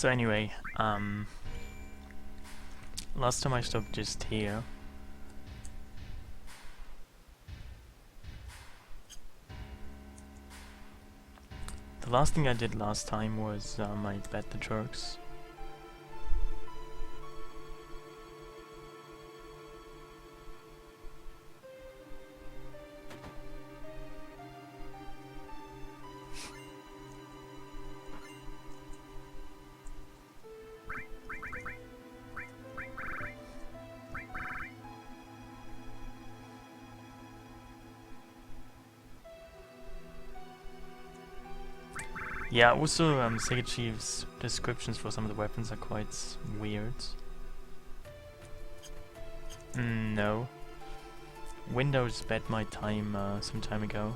So anyway, last time I stopped just here. The last thing I did last time was I bet the Turks. Yeah, also SegaChief's descriptions for some of the weapons are quite weird. No. Windows bet my time some time ago.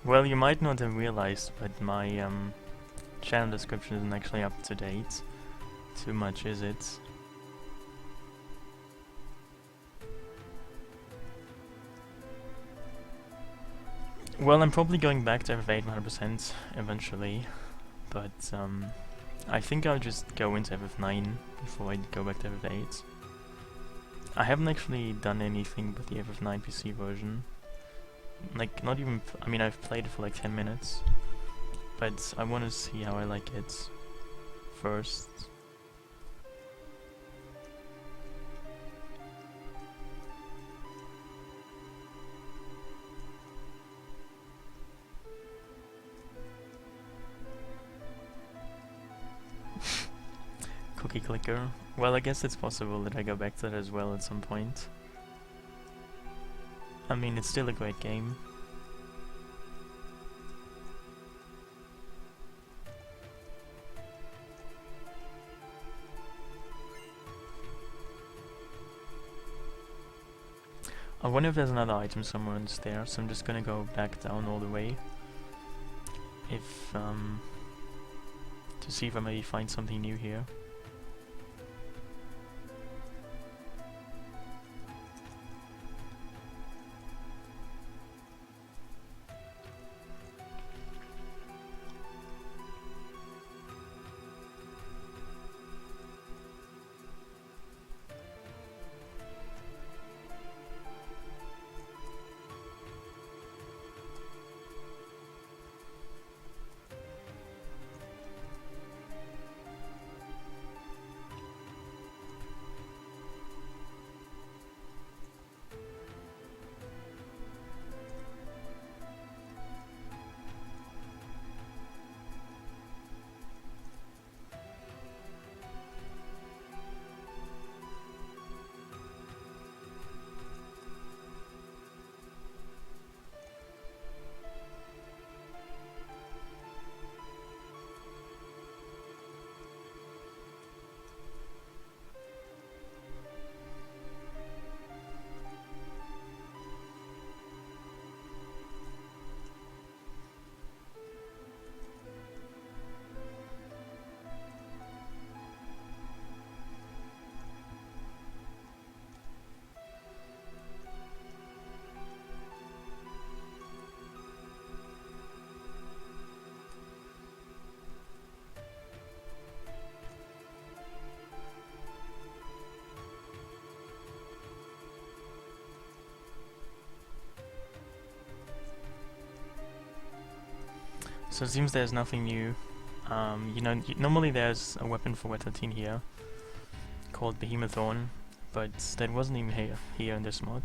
Well, you might not have realized, but my channel description isn't actually up to date. Too much, is it? Well, I'm probably going back to FF8 100% eventually, but I think I'll just go into FF9 before I go back to FF8. I haven't actually done anything but the FF9 PC version. Like, not even, I mean, I've played it for like 10 minutes, but I want to see how I like it first. Cookie clicker. Well, I guess it's possible that I go back to that as well at some point. I mean, it's still a great game. I wonder if there's another item somewhere on the stairs, so I'm just gonna go back down all the way. If, to see if I maybe find something new here. So it seems there's nothing new. You know, normally there's a weapon for Wet13 here called Behemoth Thorn, but that wasn't even here in this mod.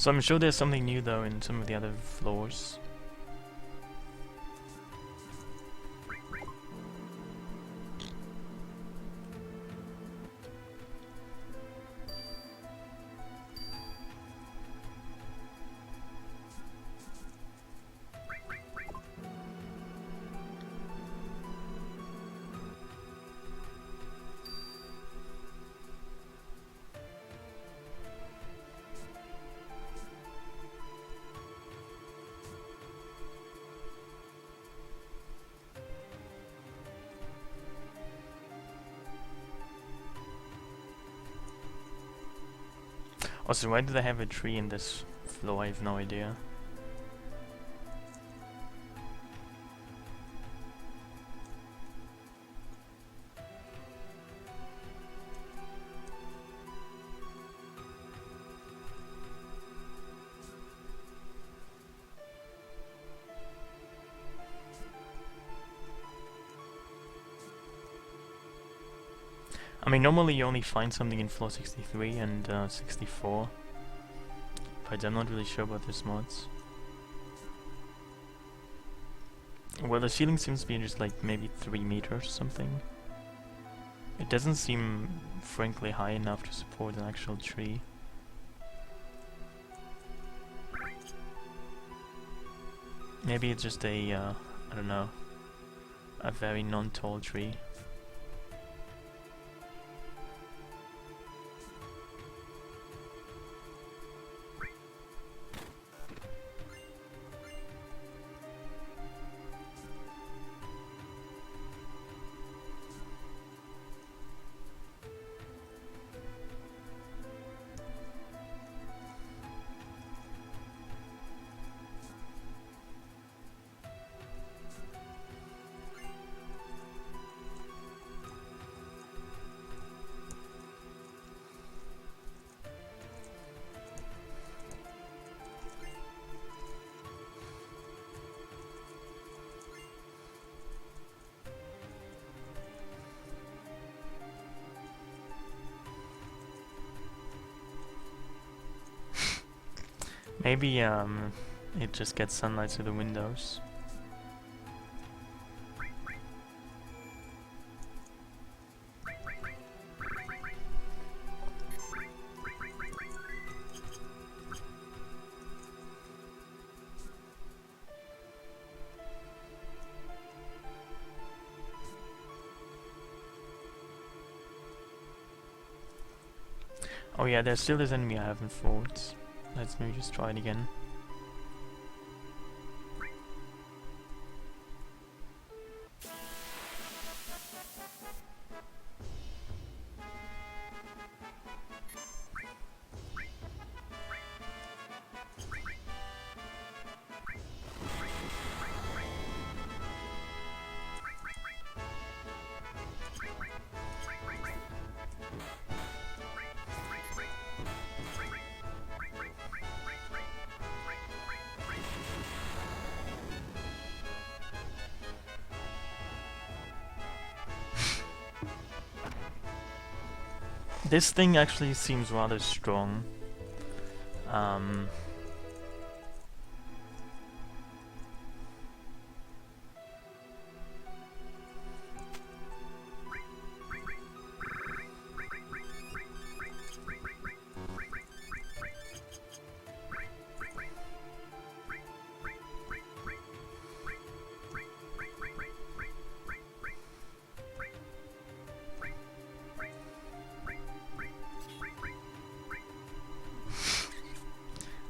So I'm sure there's something new though in some of the other floors. Also, why do they have a tree in this floor? I have no idea. I mean, normally you only find something in floor 63 and 64, but I'm not really sure about this mods. Well, the ceiling seems to be just like maybe 3 meters or something. It doesn't seem, frankly, high enough to support an actual tree. Maybe it's just a, I don't know, a very non-tall tree. Maybe it just gets sunlight through the windows. Oh yeah, there's still this enemy I haven't fought. Let's maybe just try it again. This thing actually seems rather strong.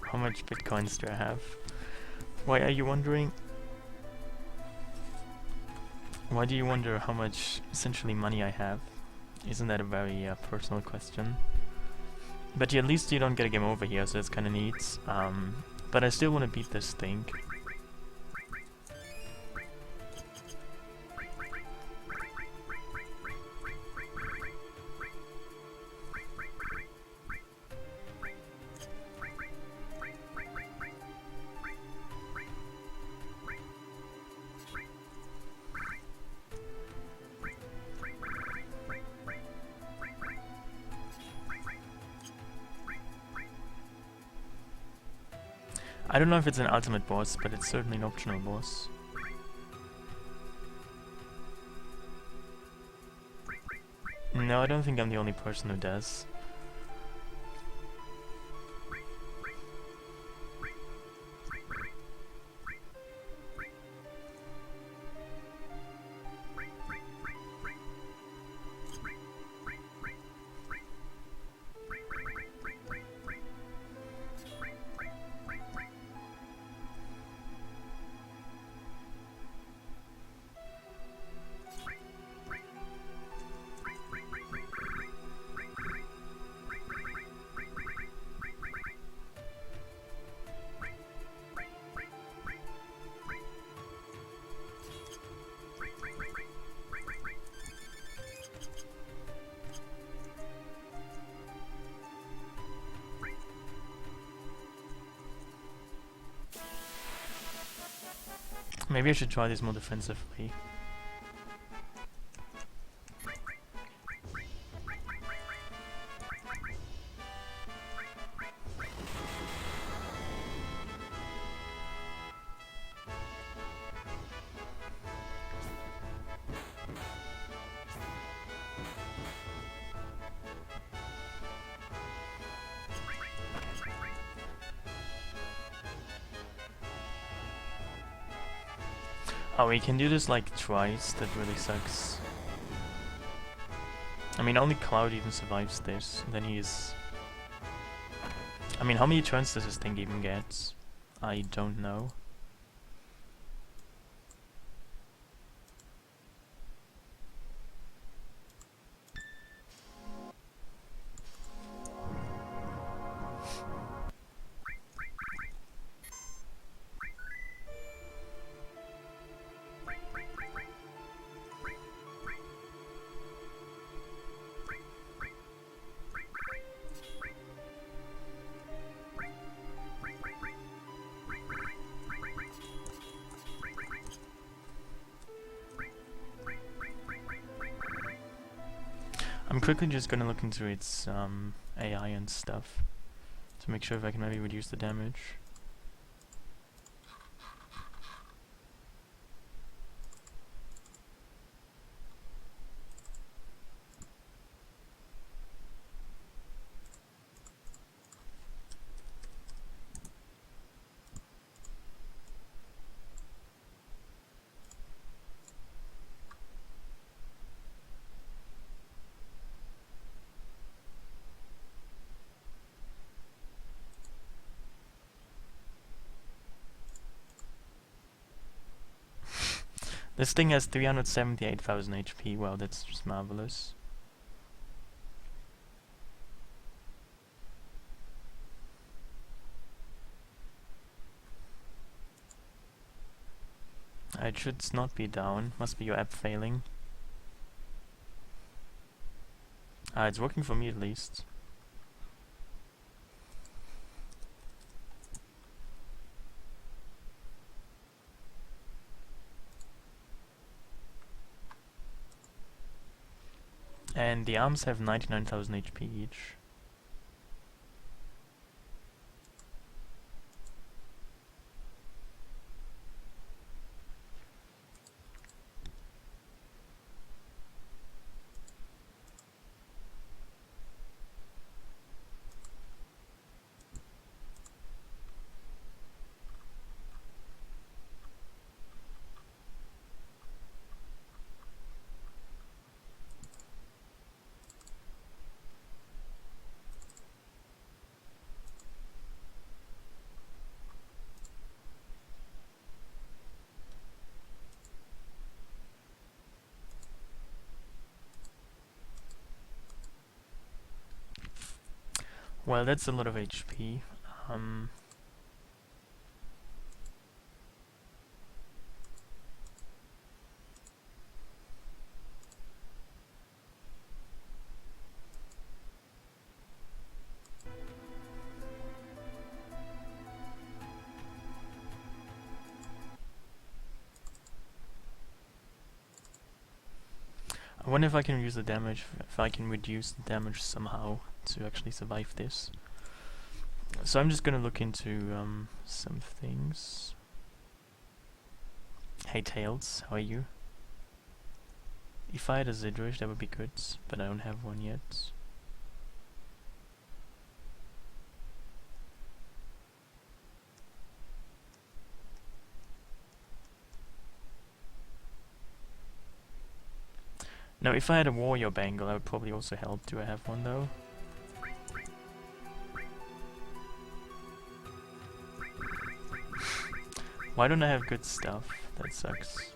How much bitcoins do I have? Why are you wondering? Why do you wonder how much essentially money I have? Isn't that a very personal question? But yeah, at least you don't get a game over here, so it's kinda neat. But I still wanna beat this thing. I don't know if it's an ultimate boss, but it's certainly an optional boss. No, I don't think I'm the only person who does. Maybe I should try this more defensively. Oh, we can do this like twice, that really sucks. I mean, only Cloud even survives this, and then he's... I mean, how many turns does this thing even get? I don't know. I'm quickly just gonna look into its AI and stuff to make sure if I can maybe reduce the damage. This thing has 378,000 HP, wow, that's just marvelous. It should not be down, must be your app failing. It's working for me at least. And the arms have 99,000 HP each. Well, that's a lot of HP. I wonder if I can reduce the damage, if I can reduce the damage somehow to actually survive this. So I'm just gonna look into some things. Hey Tails, how are you? If I had a Zidrush, that would be good, but I don't have one yet. Now, if I had a warrior bangle, that would probably also help. Do I have one though? Why don't I have good stuff? That sucks.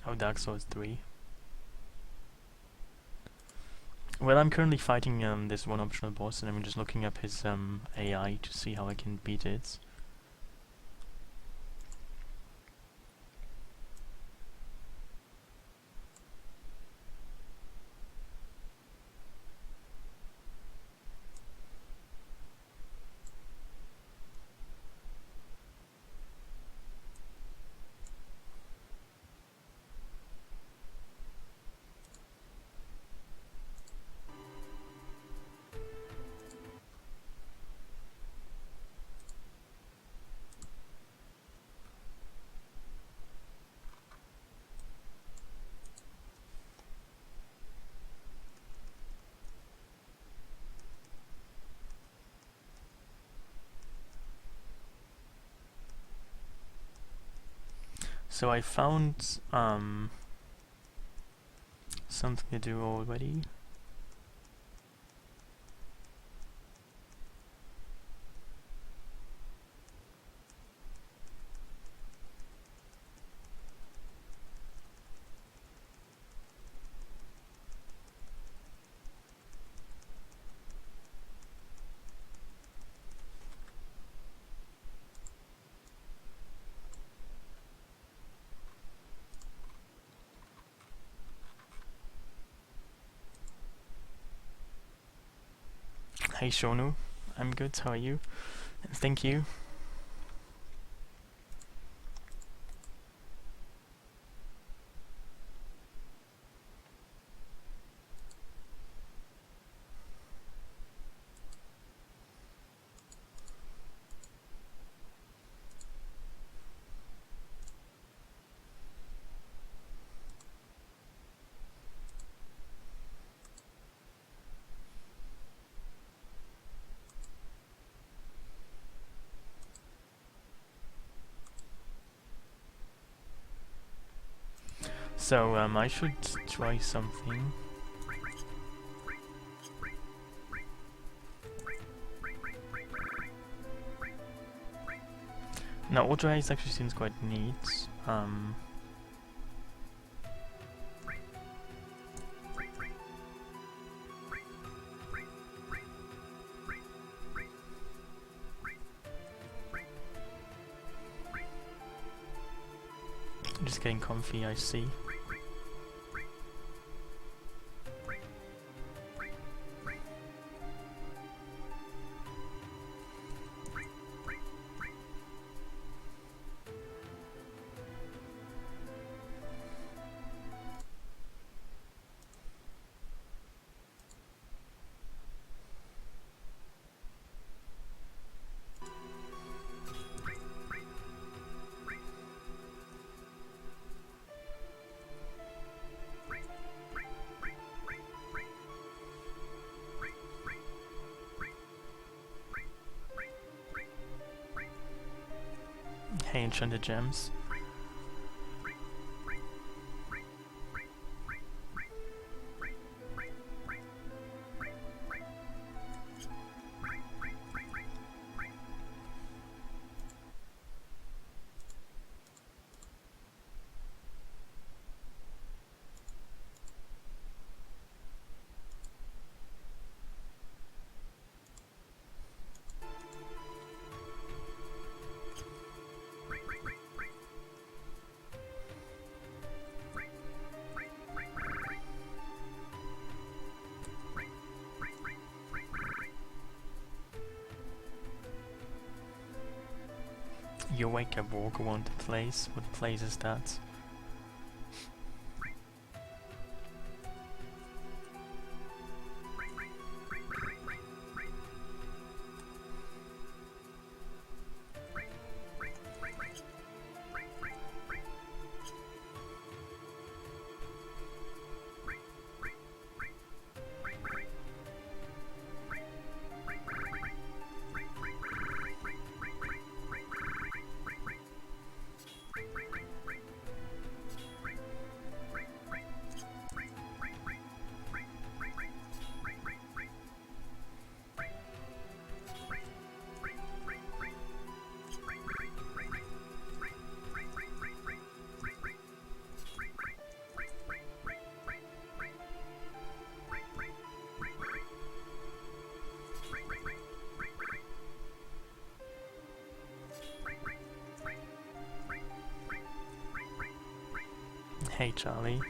Oh, Dark Souls 3. Well, I'm currently fighting this one optional boss, and I'm just looking up his AI to see how I can beat it. So I found something to do already. Hey Shonu, I'm good, how are you? Thank you. So I should try something. Now, Ultra Haze actually seems quite neat. Just getting comfy, I see. Hey, Enchanted Gems. You wake up, walk around the place. What place is that? Hey Charlie.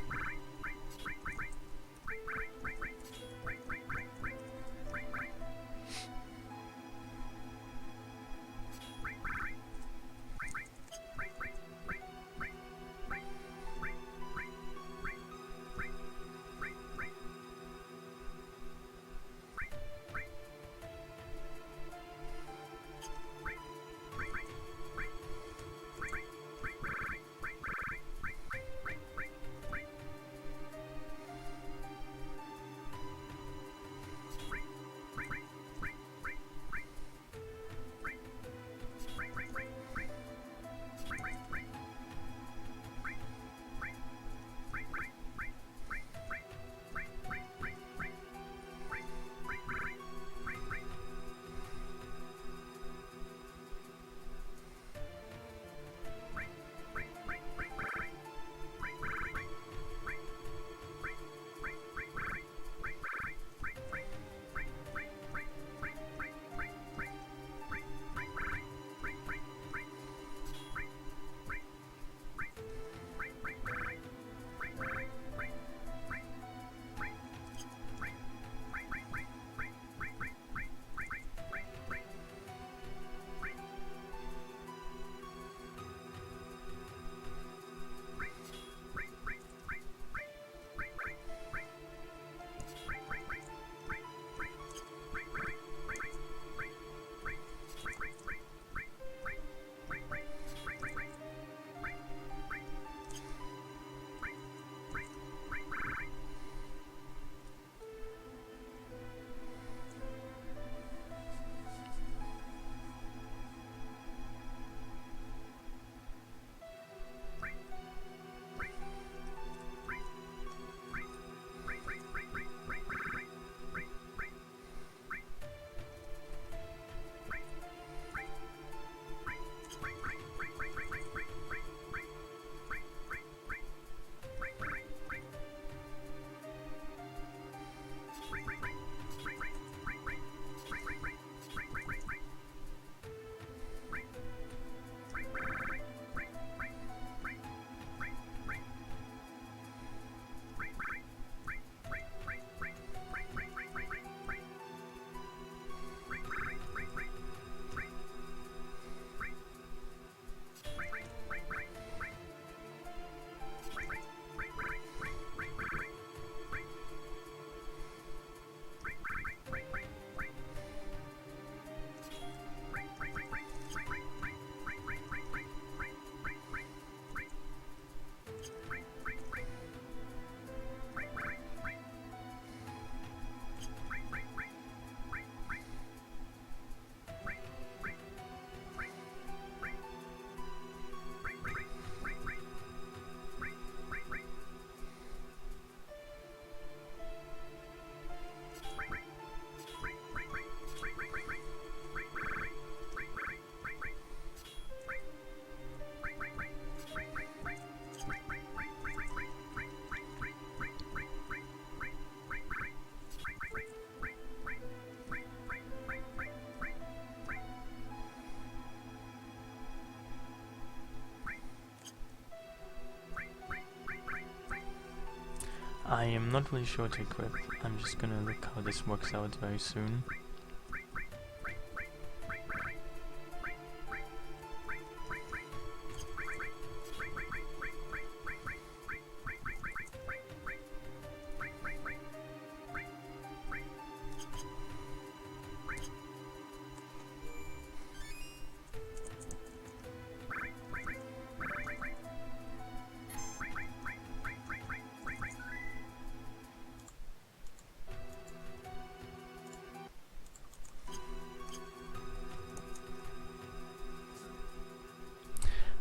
I am not really sure to equip. I'm just gonna look how this works out very soon.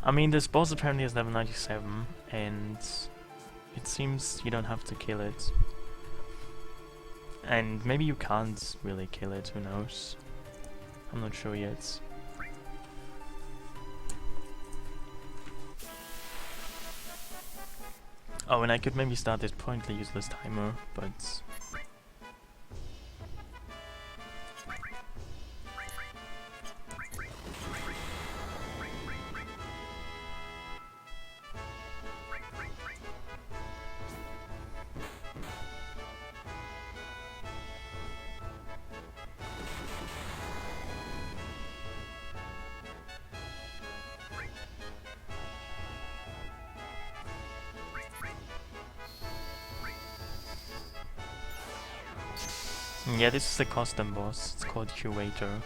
I mean, this boss apparently has level 97, and it seems you don't have to kill it. And maybe you can't really kill it, who knows? I'm not sure yet. Oh, and I could maybe start this pointless useless timer, but... yeah, this is the custom boss. It's called Curator.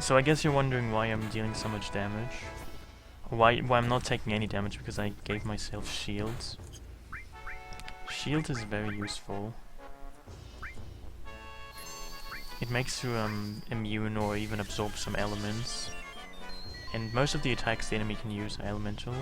So I guess you're wondering why I'm dealing so much damage. Why I'm not taking any damage, because I gave myself shields. Shield is very useful. It makes you immune or even absorb some elements. And most of the attacks the enemy can use are elemental.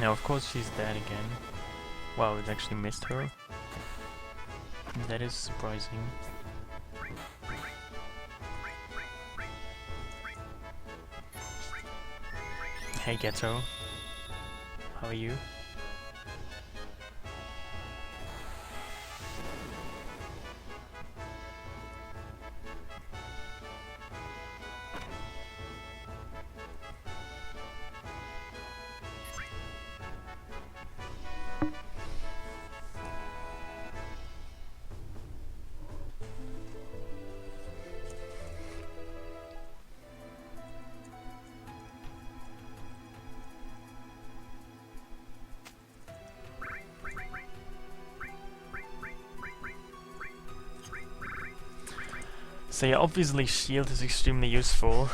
Now of course she's dead again. Wow, it actually missed her. That is surprising. Hey Ghetto, how are you? So yeah, obviously shield is extremely useful.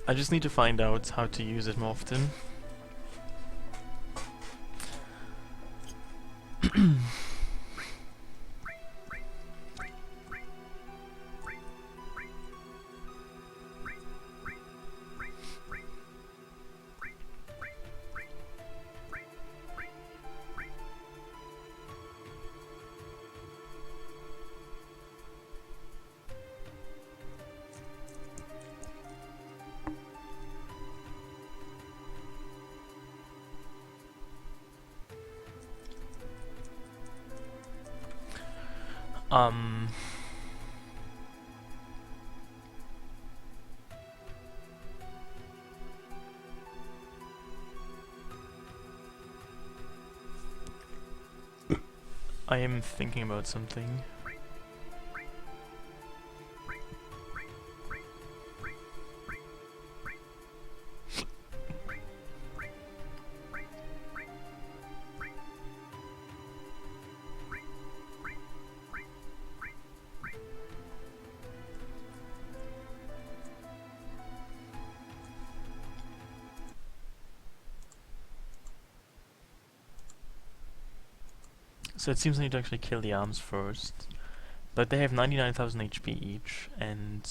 I just need to find out how to use it more often. I am thinking about something. So it seems I need to actually kill the arms first. But they have 99,000 HP each, and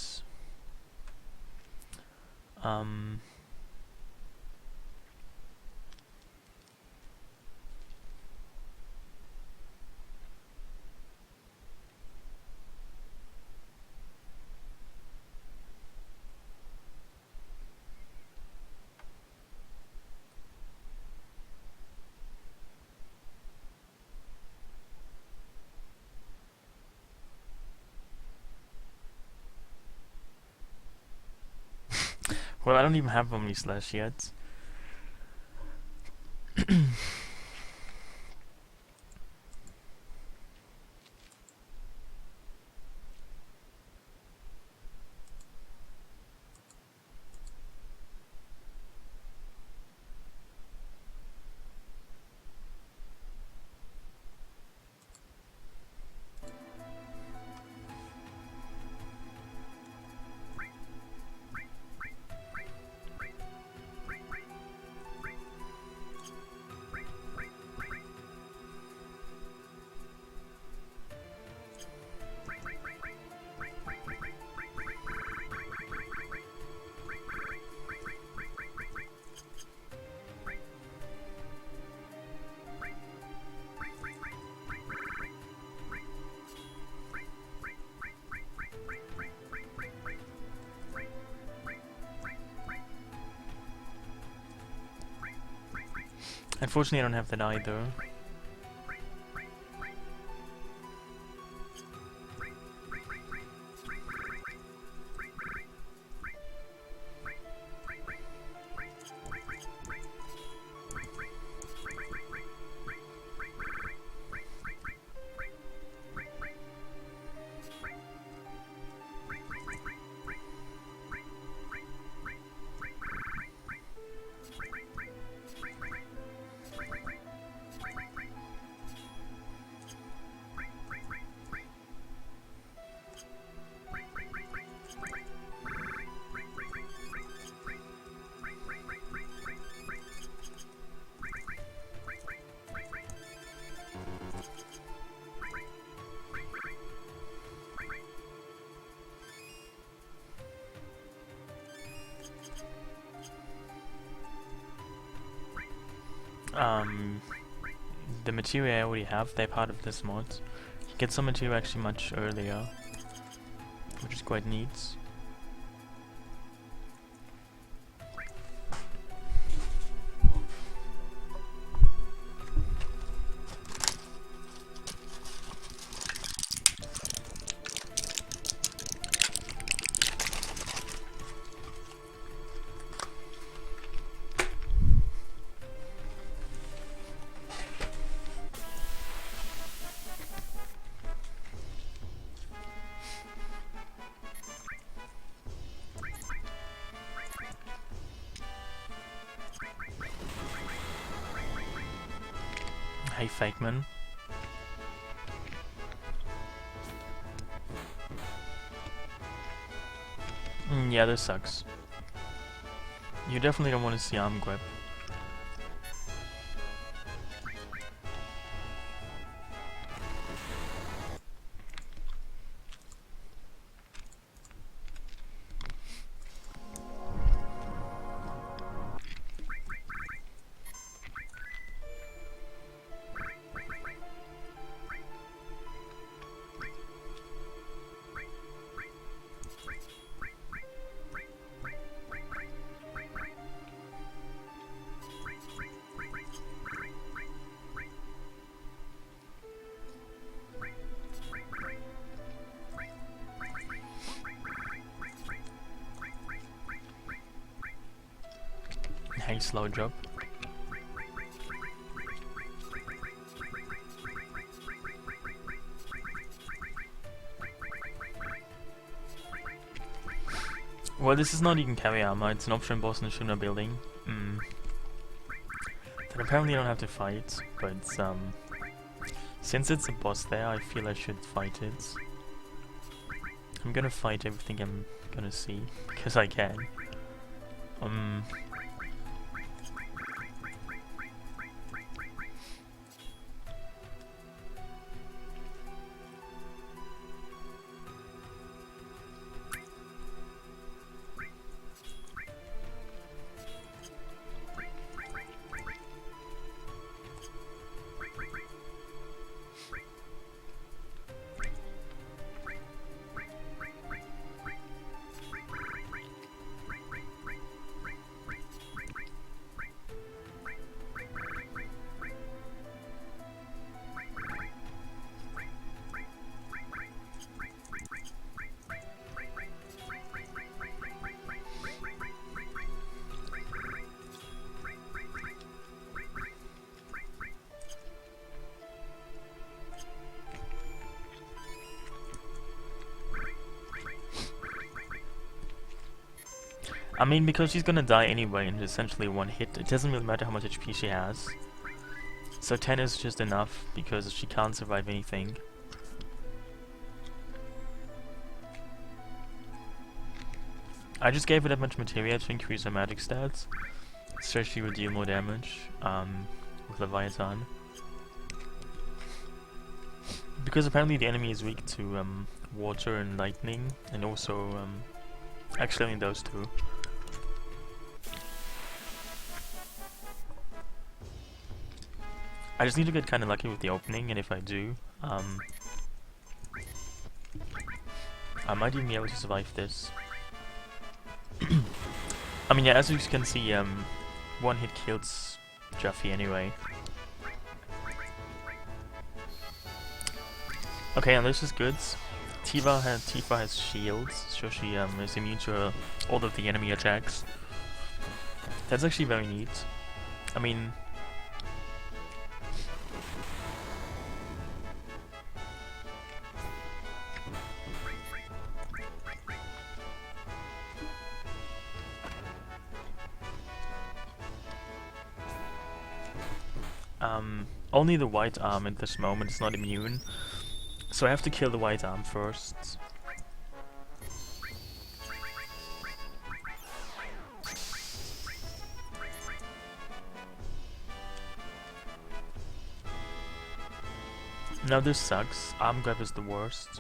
well, I don't even have Omni Slash yet. Unfortunately, I don't have that either. The material I already have, they're part of this mod. You get some material actually much earlier, which is quite neat. Hey, fake man. Yeah, this sucks. You definitely don't want to see arm grab. Hey, slow drop. Well, this is not even carry armor, it's an option boss in the Shuna building. That apparently I don't have to fight, but since it's a boss there, I feel I should fight it. I'm gonna fight everything I'm gonna see, because I can. I mean, because she's gonna die anyway in essentially one hit, it doesn't really matter how much HP she has. So 10 is just enough, because she can't survive anything. I just gave her that much materia to increase her magic stats, so she would deal more damage with Leviathan. Because apparently the enemy is weak to water and lightning, and also actually only those two. I just need to get kind of lucky with the opening, and if I do, I might even be able to survive this. I mean, yeah, as you can see, one hit kills Jaffe anyway. Okay, and this is good. Tifa has shields, so she is immune to all of the enemy attacks. That's actually very neat. I mean, only the white arm at this moment is not immune, so I have to kill the white arm first. Now this sucks, arm grab is the worst.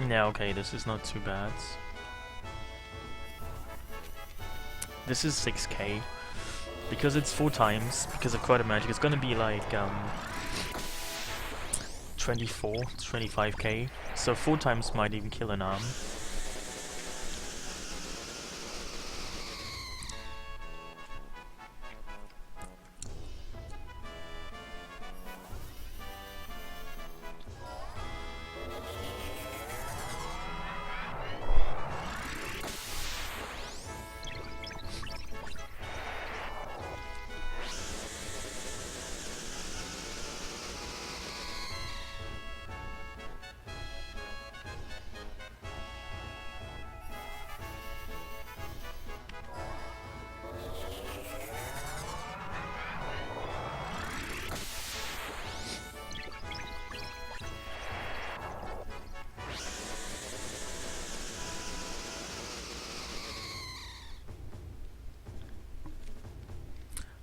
Yeah, okay, this is not too bad. This is 6k. Because it's 4 times, because of Quarter Magic, it's gonna be like 24, 25k. So 4 times might even kill an arm.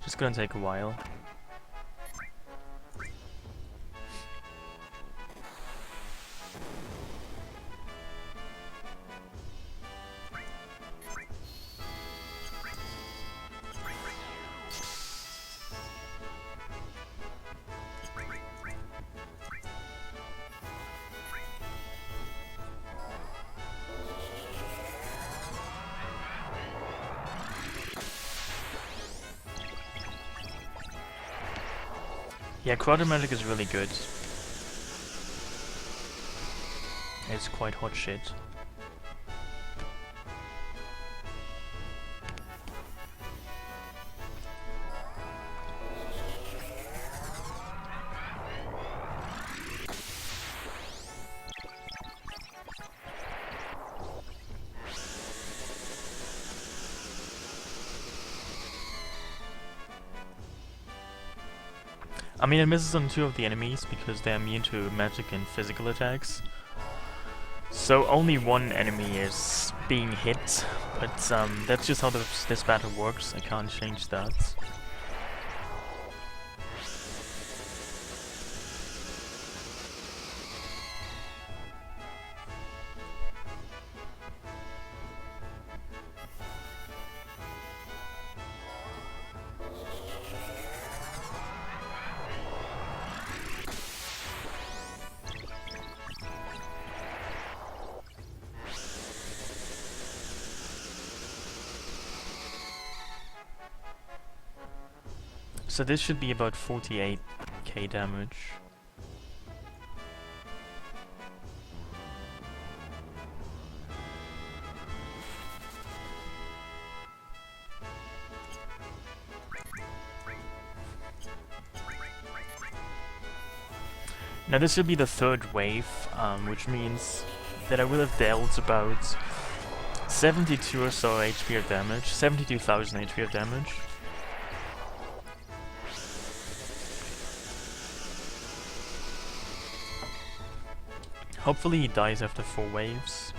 Just gonna take a while. Yeah, Quadramatic is really good. It's quite hot shit. I mean, it misses on 2 of the enemies because they're immune to magic and physical attacks. So only 1 enemy is being hit, but that's just how this battle works. I can't change that. So this should be about 48k damage. Now this should be the 3rd wave, which means that I will have dealt about 72 or so HP of damage, 72,000 HP of damage. Hopefully he dies after 4 waves.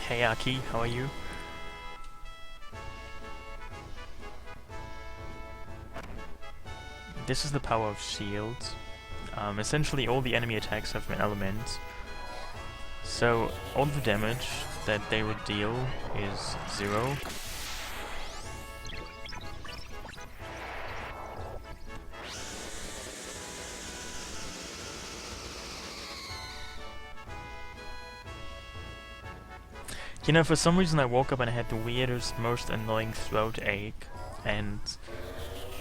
Hey Aki, how are you? This is the power of shield. Essentially all the enemy attacks have an element. So all the damage that they would deal is 0. You know, for some reason I woke up and I had the weirdest, most annoying throat ache, and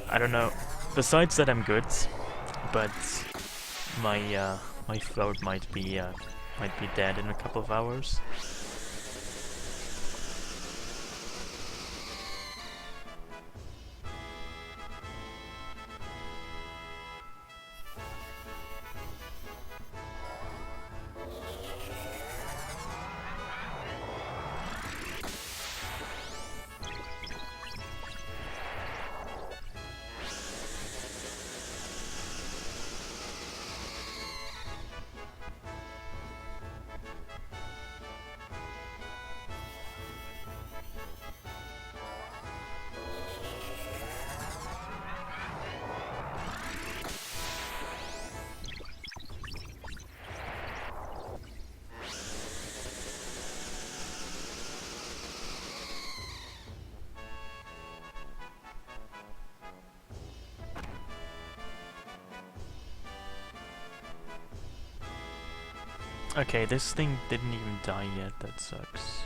I don't know. Besides that, I'm good, but my throat might be dead in a couple of hours. Okay, this thing didn't even die yet, that sucks.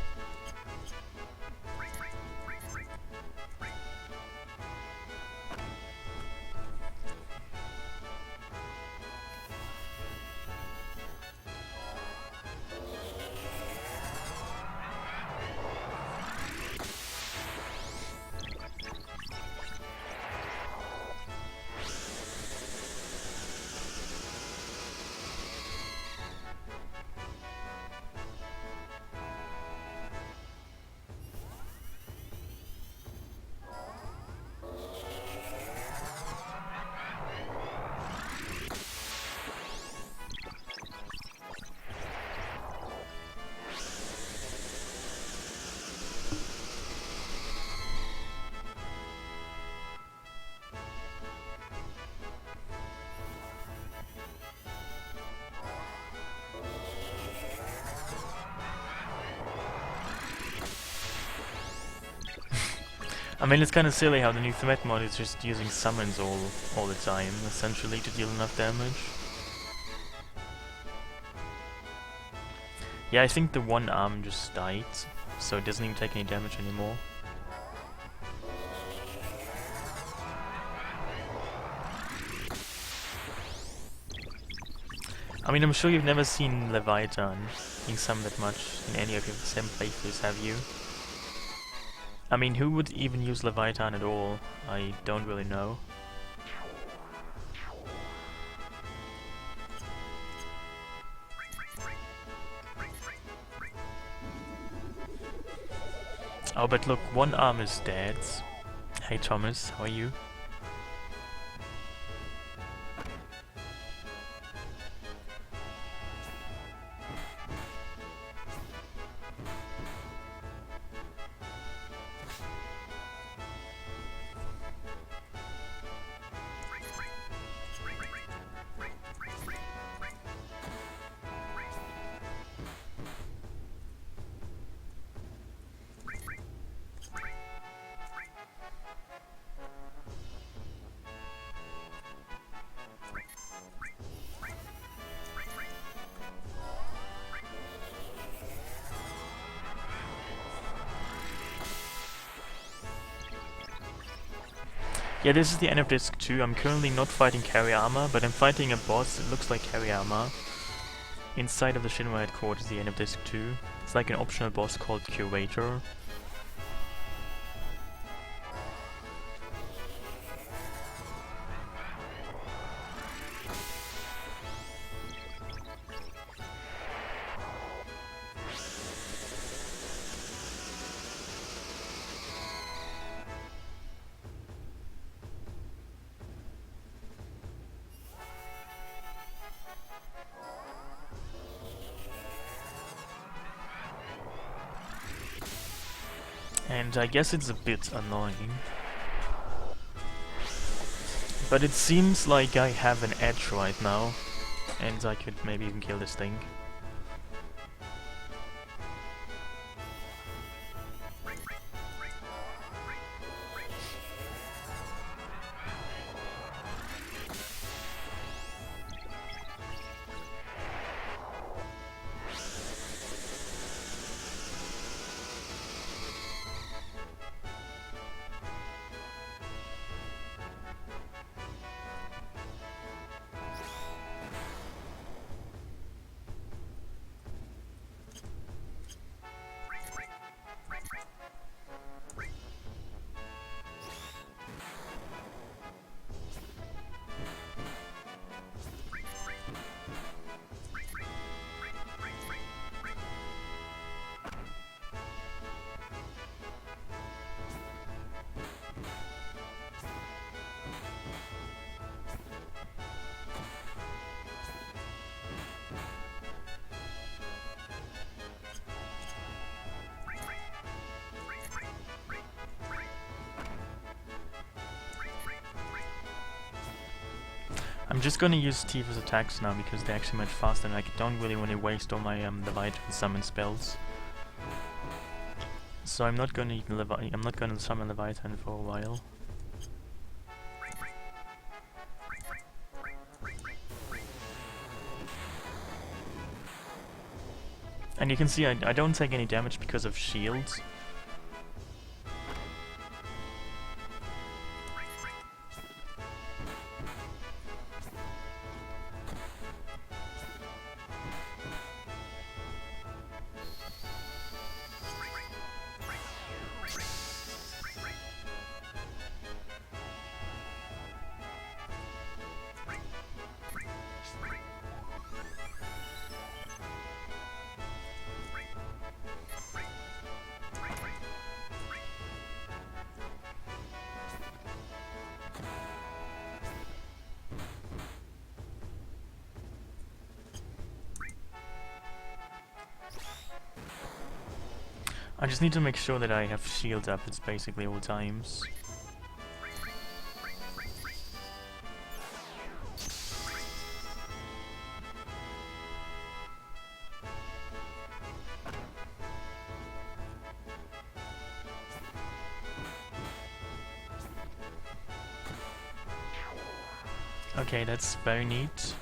I mean, it's kind of silly how the new threat mod is just using summons all the time, essentially, to deal enough damage. Yeah, I think the one arm just died, so it doesn't even take any damage anymore. I mean, I'm sure you've never seen Leviathan being summoned that much in any of your FF7 playthroughs, have you? I mean, who would even use Leviathan at all? I don't really know. Oh, but look, one arm is dead. Hey Thomas, how are you? Yeah, this is the end of disc 2. I'm currently not fighting carry armor, but I'm fighting a boss that looks like carry armor. Inside of the Shinra headquarters, the end of disc 2. It's like an optional boss called Curator. And I guess it's a bit annoying. But it seems like I have an edge right now, and I could maybe even kill this thing. I'm just gonna use Tifa's attacks now because they're actually much faster and I don't really want to waste all my Leviathan summon spells. So I'm not gonna summon Leviathan for a while. And you can see I don't take any damage because of shields. I just need to make sure that I have shield up, it's basically all times. Okay, that's very neat.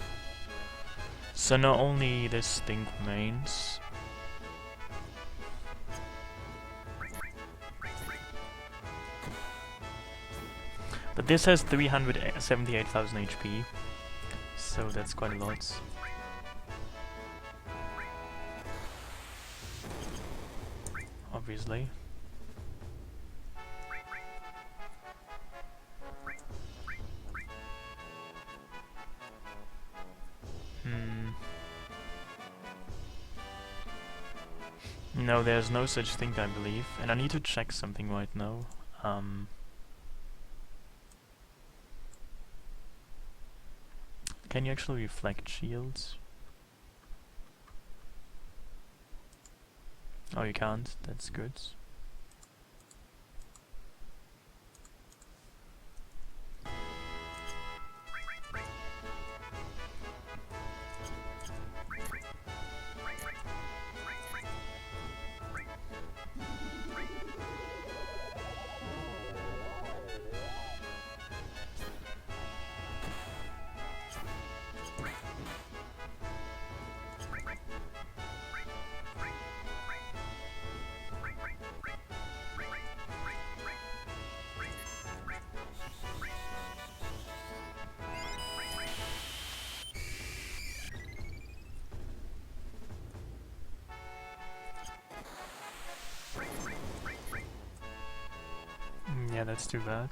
So not only this thing remains. But this has 378,000 HP, so that's quite a lot. Obviously. No, there's no such thing, I believe. And I need to check something right now. Can you actually reflect shields? Oh, you can't. That's good. Yeah, that's too bad.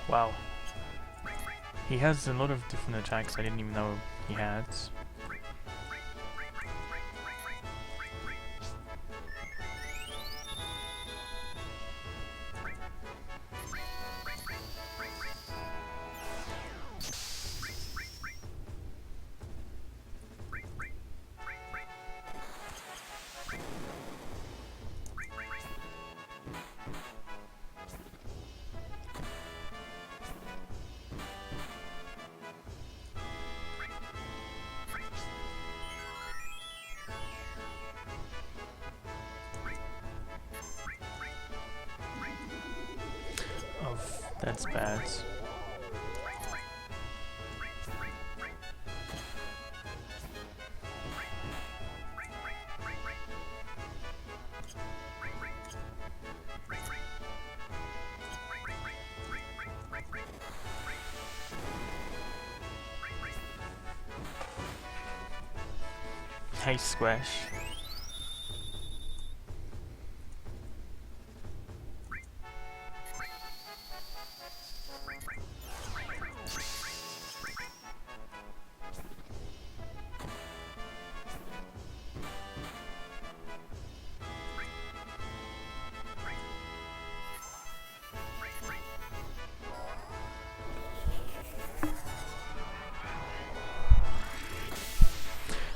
Wow. He has a lot of different attacks I didn't even know he had. That's bad. Hey Squash.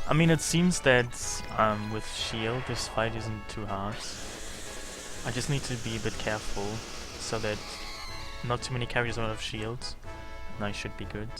I mean, it seems that with shield this fight isn't too hard. I just need to be a bit careful so that not too many characters run out of shields, and I should be good.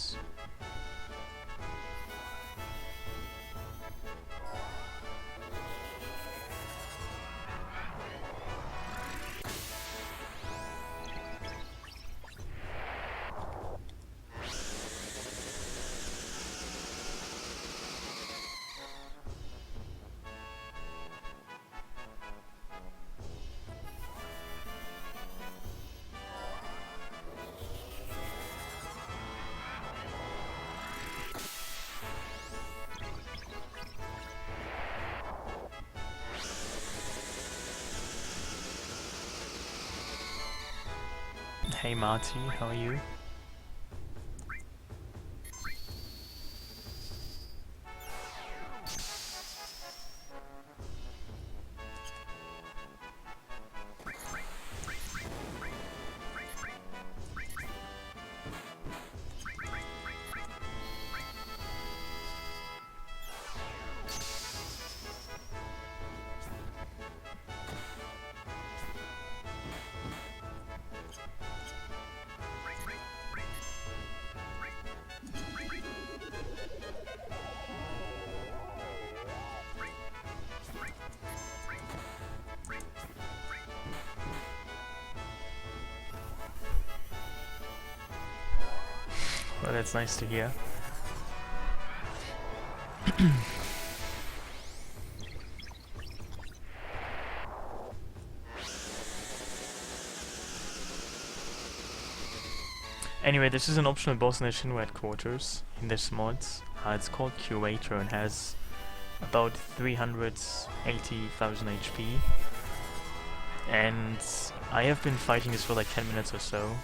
Hey Marty, how are you? Well, that's nice to hear. Anyway, this is an optional boss in the Shinra headquarters in this mod. It's called Curator and has about 380,000 HP. And I have been fighting this for like 10 minutes or so.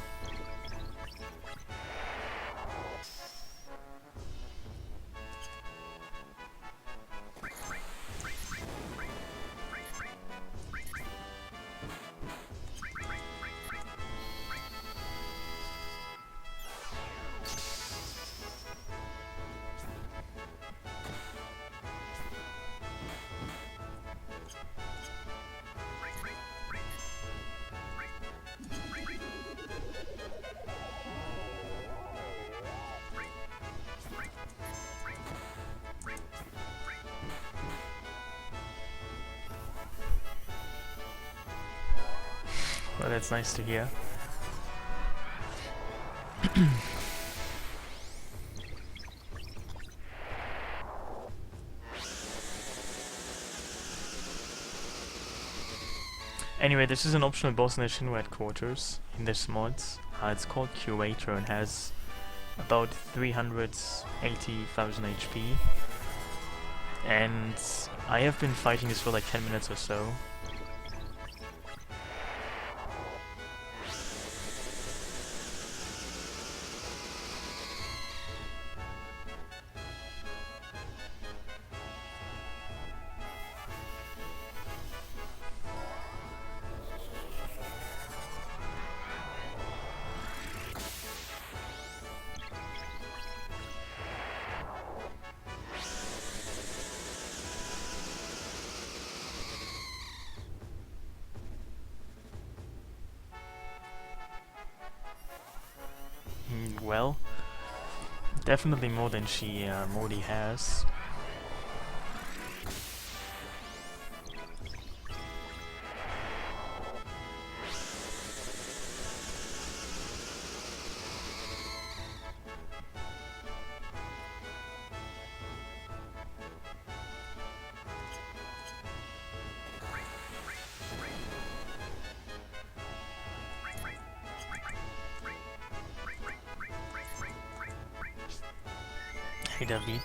Well, that's nice to hear. Anyway, this is an optional boss in the Shinra headquarters in this mod. It's called Curator and has about 380,000 HP. And I have been fighting this for like 10 minutes or so. Well, definitely more than she already has. Hey David.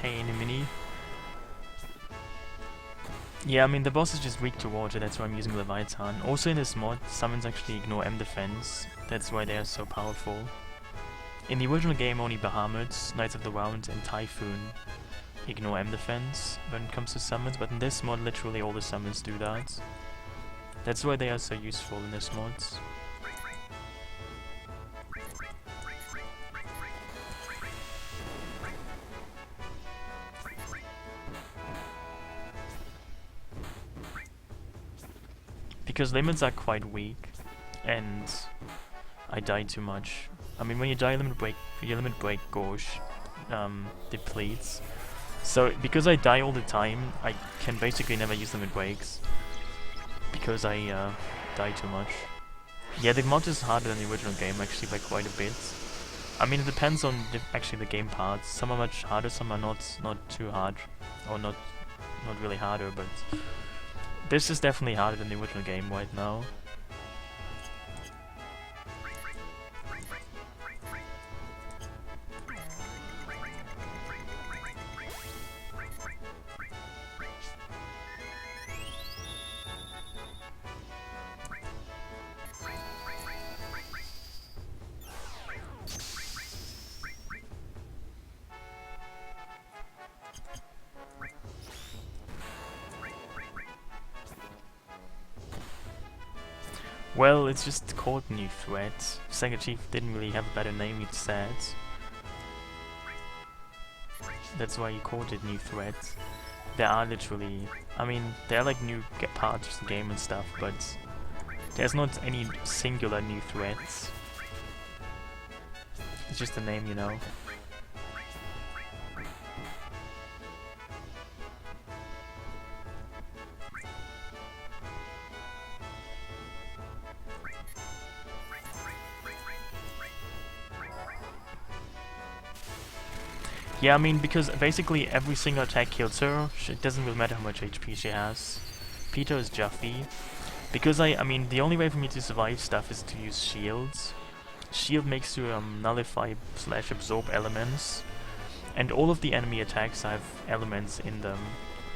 Hey, Mini. Yeah, I mean, the boss is just weak to water, that's why I'm using Leviathan. Also in this mod, summons actually ignore M defense, that's why they are so powerful. In the original game, only Bahamut, Knights of the Round, and Typhoon ignore M defense when it comes to summons, but in this mod, literally all the summons do that. That's why they are so useful in this mod. Because limits are quite weak, and I die too much. I mean, when you die, your limit break gauge depletes. So, because I die all the time, I can basically never use limit breaks. Because I die too much. Yeah, the mod is harder than the original game, actually, by quite a bit. I mean, it depends on actually the game parts. Some are much harder, some are not too hard. Or not really harder, but... This is definitely harder than the original game right now. Well, it's just called New Threat. SegaChief didn't really have a better name, he said. That's why he called it New Threat. There are literally... I mean, there are like new parts of the game and stuff, but... There's not any singular new threats. It's just a name, you know. Yeah, I mean, because basically every single attack kills her. It doesn't really matter how much HP she has. Peter is Juffy. Because I mean, the only way for me to survive stuff is to use shields. Shield makes you nullify / absorb elements. And all of the enemy attacks have elements in them.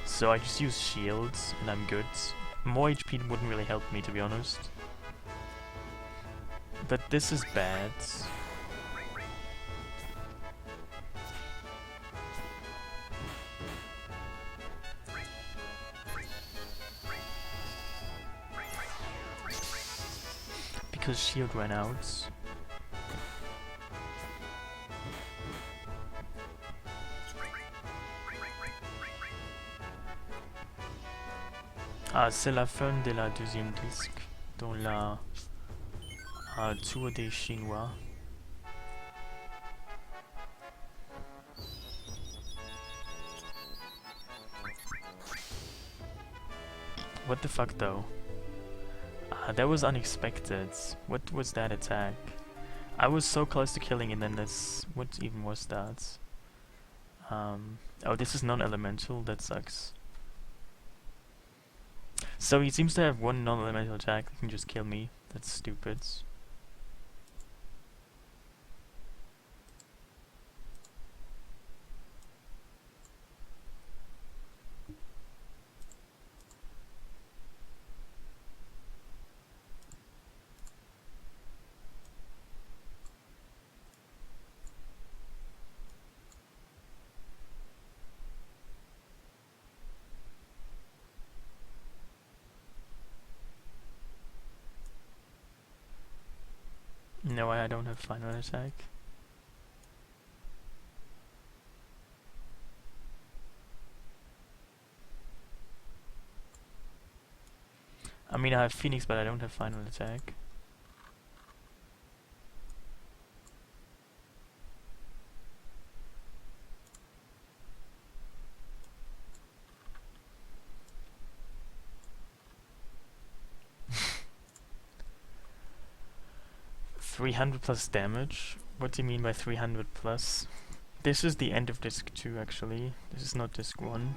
So I just use shields and I'm good. More HP wouldn't really help me, to be honest. But this is bad. Because shield ran out. Ah, c'est la fin de la deuxième disque dans la tour des Chinois. What the fuck though? That was unexpected. What was that attack? I was so close to killing and then this... What even was that? Oh, this is non-elemental, that sucks. So he seems to have one non-elemental attack that can just kill me. That's stupid. No, I don't have final attack. I mean, I have Phoenix, but I don't have final attack. $300 plus damage? What do you mean by 300 plus? This is the end of disc 2 actually. This is not disc 1.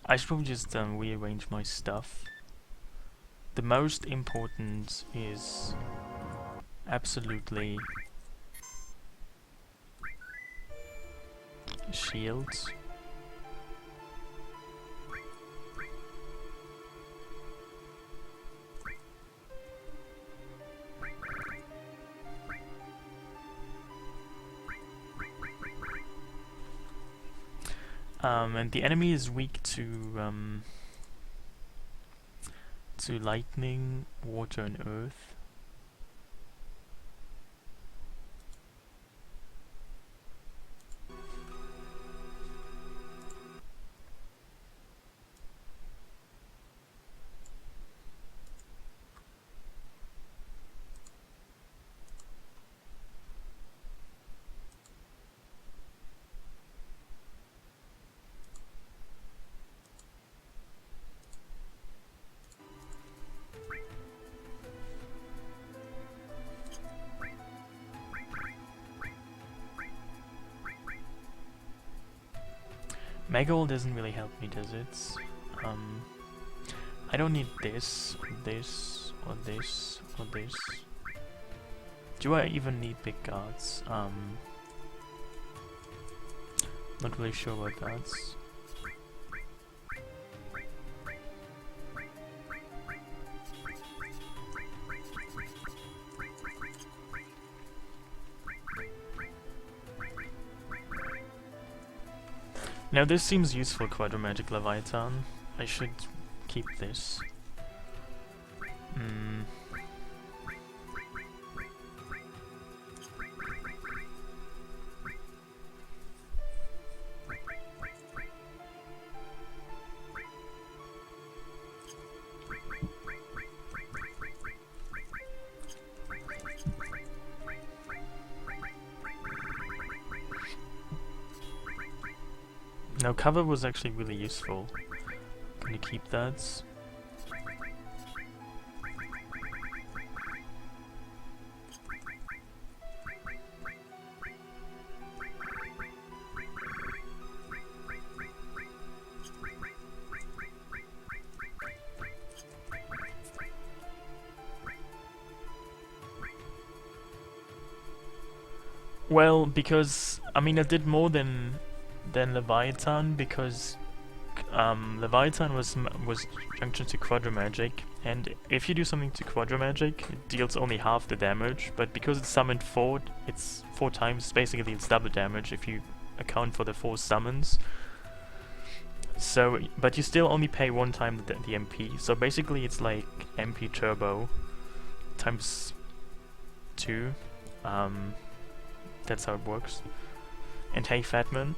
I should probably just rearrange my stuff. the most important is absolutely shields. And the enemy is weak to lightning, water, and earth. Mega Ult doesn't really help me, does it? I don't need this, or this, or this, or this. Do I even need big guards? Not really sure about guards. Now this seems useful, Quadramagic Leviathan. I should keep this. Now cover was actually really useful. Gonna keep that. Well, because I mean I did more than Leviathan, because Leviathan was junctioned to Quadramagic, and if you do something to Quadramagic, it deals only half the damage, but because it's summoned 4, it's 4 times, basically it's double damage if you account for the 4 summons. So, but you still only pay 1 time the MP, so basically it's like MP turbo times 2, that's how it works. And hey Fatman.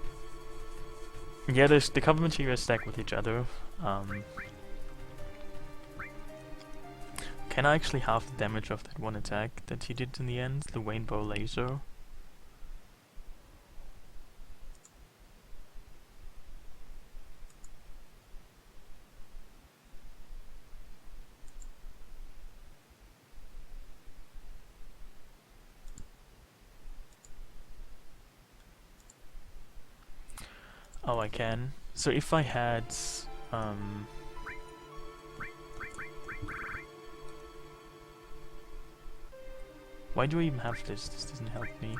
Yeah, the cover materials stack with each other. Can I actually half the damage of that one attack that he did in the end? The Rainbow Laser? Oh, I can. So if I had, why do I even have this? This doesn't help me.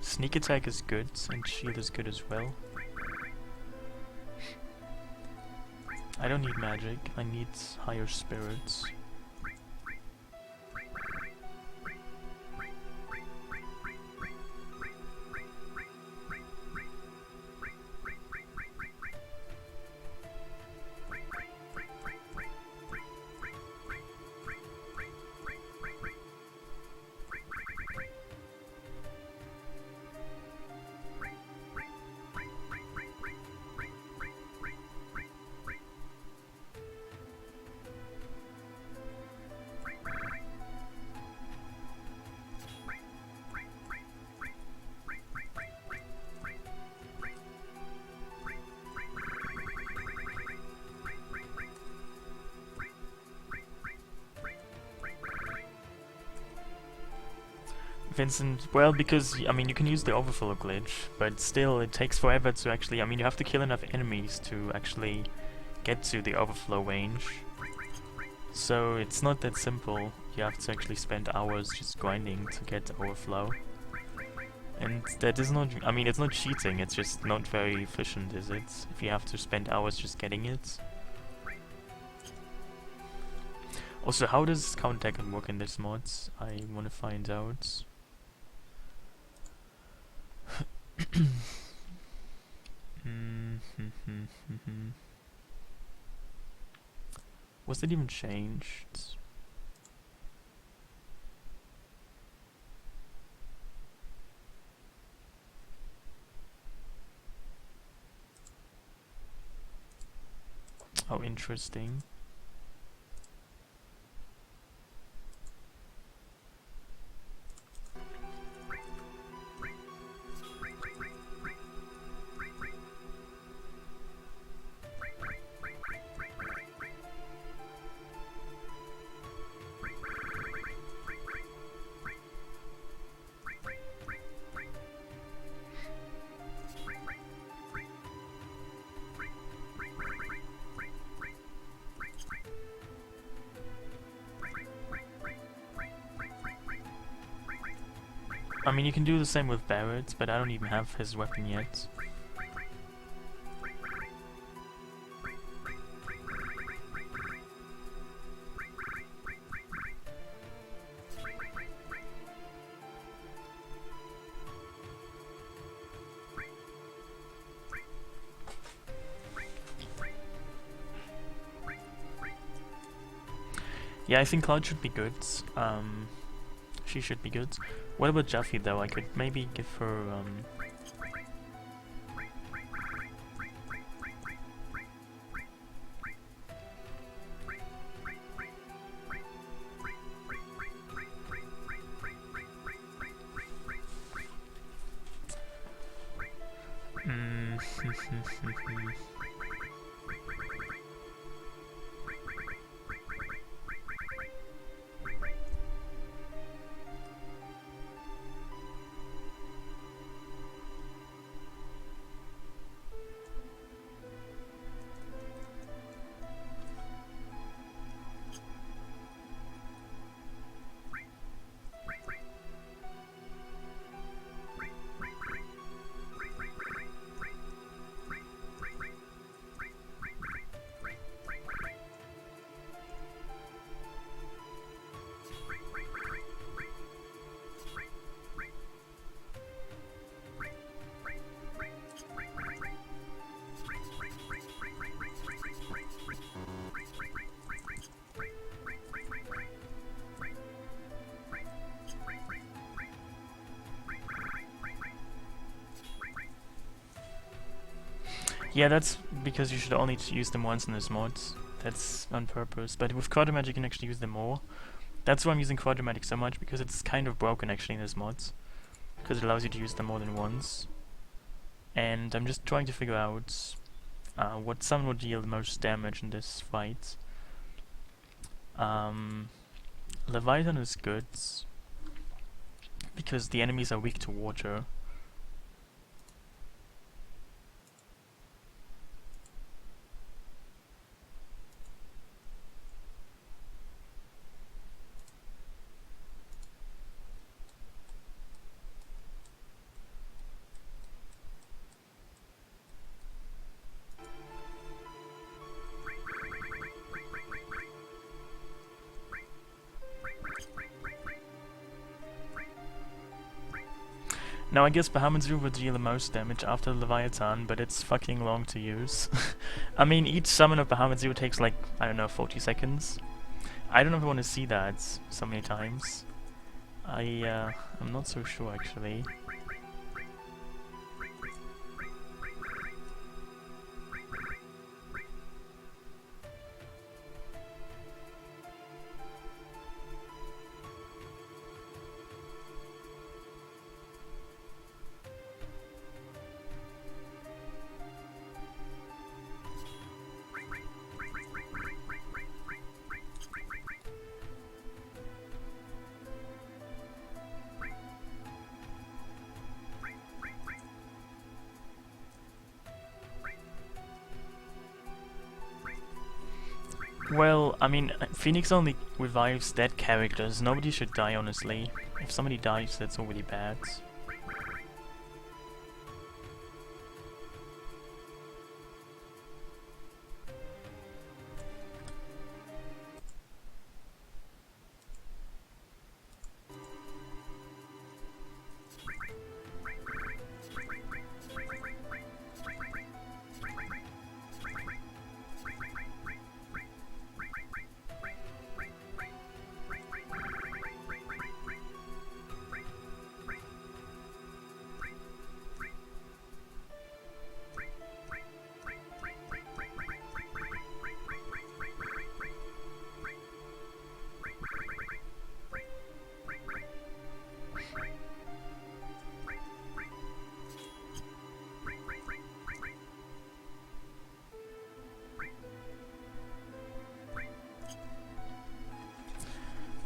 Sneak attack is good, and shield is good as well. I don't need magic, I need higher spirits. Vincent, well, because, I mean, you can use the overflow glitch, but still, it takes forever to actually, I mean, you have to kill enough enemies to actually get to the overflow range. So, it's not that simple. You have to actually spend hours just grinding to get overflow. And that is not, I mean, it's not cheating, it's just not very efficient, is it? If you have to spend hours just getting it. Also, how does counterattack work in this mod? I want to find out. Was that even changed? Oh, interesting. I mean, you can do the same with Barrett, but I don't even have his weapon yet. Yeah, I think Cloud should be good. She should be good. What about Jaffe though? I could maybe give her yeah, that's because you should only use them once in this mod. That's on purpose. But with Quadramagic you can actually use them more. That's why I'm using Quadramagic so much, because it's kind of broken actually in this mod. Because it allows you to use them more than once. And I'm just trying to figure out what summon would deal the most damage in this fight. Leviathan is good, because the enemies are weak to water. Now I guess Bahamut would deal the most damage after Leviathan, but it's fucking long to use. I mean, each summon of Bahamut takes like, I don't know, 40 seconds. I don't know if I want to see that so many times. I'm not so sure actually. Well, I mean, Phoenix only revives dead characters. Nobody should die, honestly. If somebody dies, that's already bad.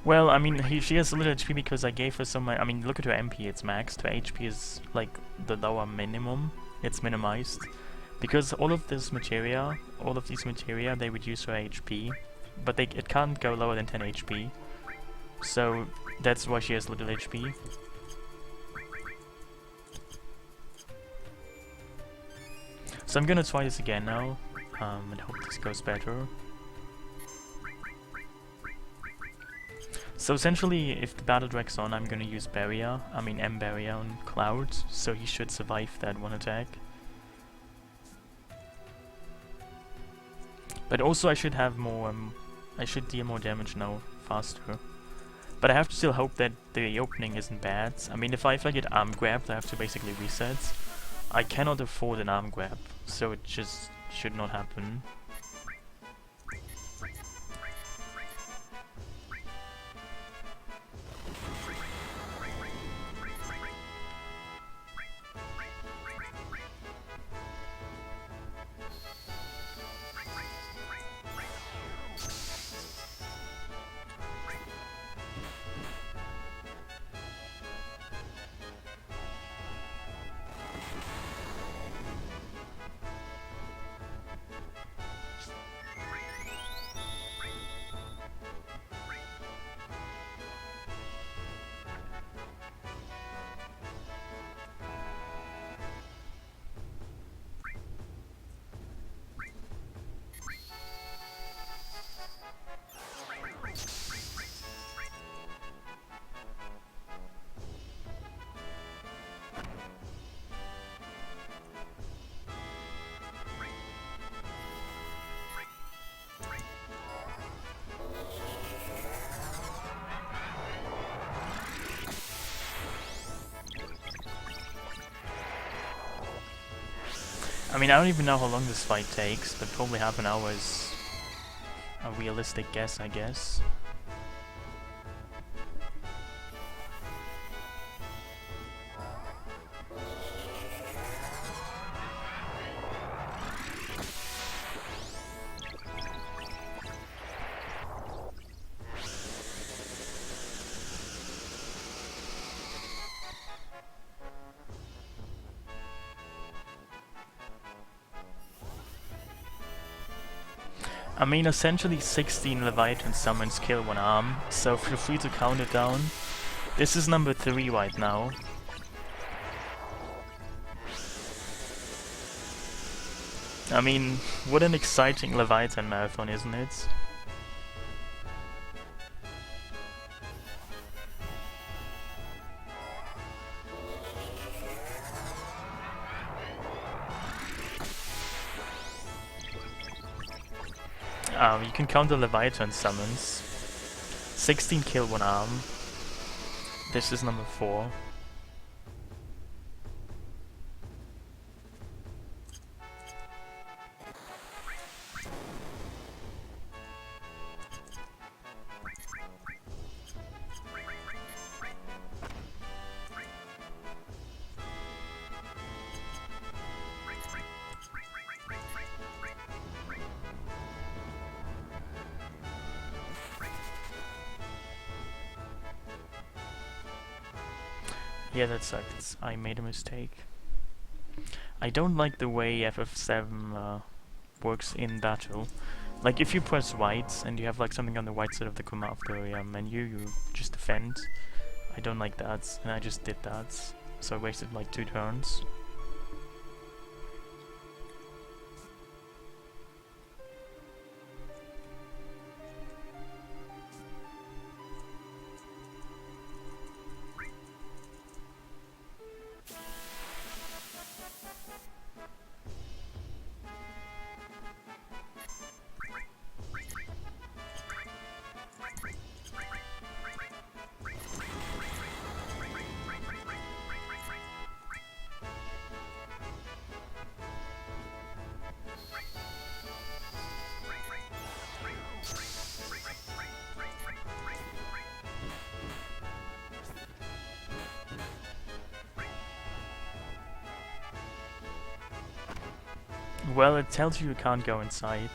Well, I mean, she has a little HP because I gave her some. I mean, look at her MP, it's maxed. Her HP is like the lower minimum. It's minimized. Because all of these materia, they reduce her HP. But it can't go lower than 10 HP. So that's why she has little HP. So I'm gonna try this again now, and hope this goes better. So essentially, if the battle drags on, I'm gonna use M-Barrier on Cloud, so he should survive that one attack. But also I should have more, I should deal more damage now, faster. But I have to still hope that the opening isn't bad. I mean, if I get arm grabbed, I have to basically reset. I cannot afford an arm grab, so it just should not happen. I mean, I don't even know how long this fight takes, but probably half an hour is a realistic guess, I guess. I mean, essentially 16 Leviathan summons kill one arm, so feel free to count it down. This is number 3 right now. I mean, what an exciting Leviathan marathon, isn't it? You can count the Leviathan summons. 16 kill one arm. This is number 4. Yeah, that sucks. I made a mistake. I don't like the way FF7 works in battle. Like if you press right and you have like something on the right side of the menu, you just defend. I don't like that, and I just did that. So I wasted like 2 turns. Well, it tells you can't go inside.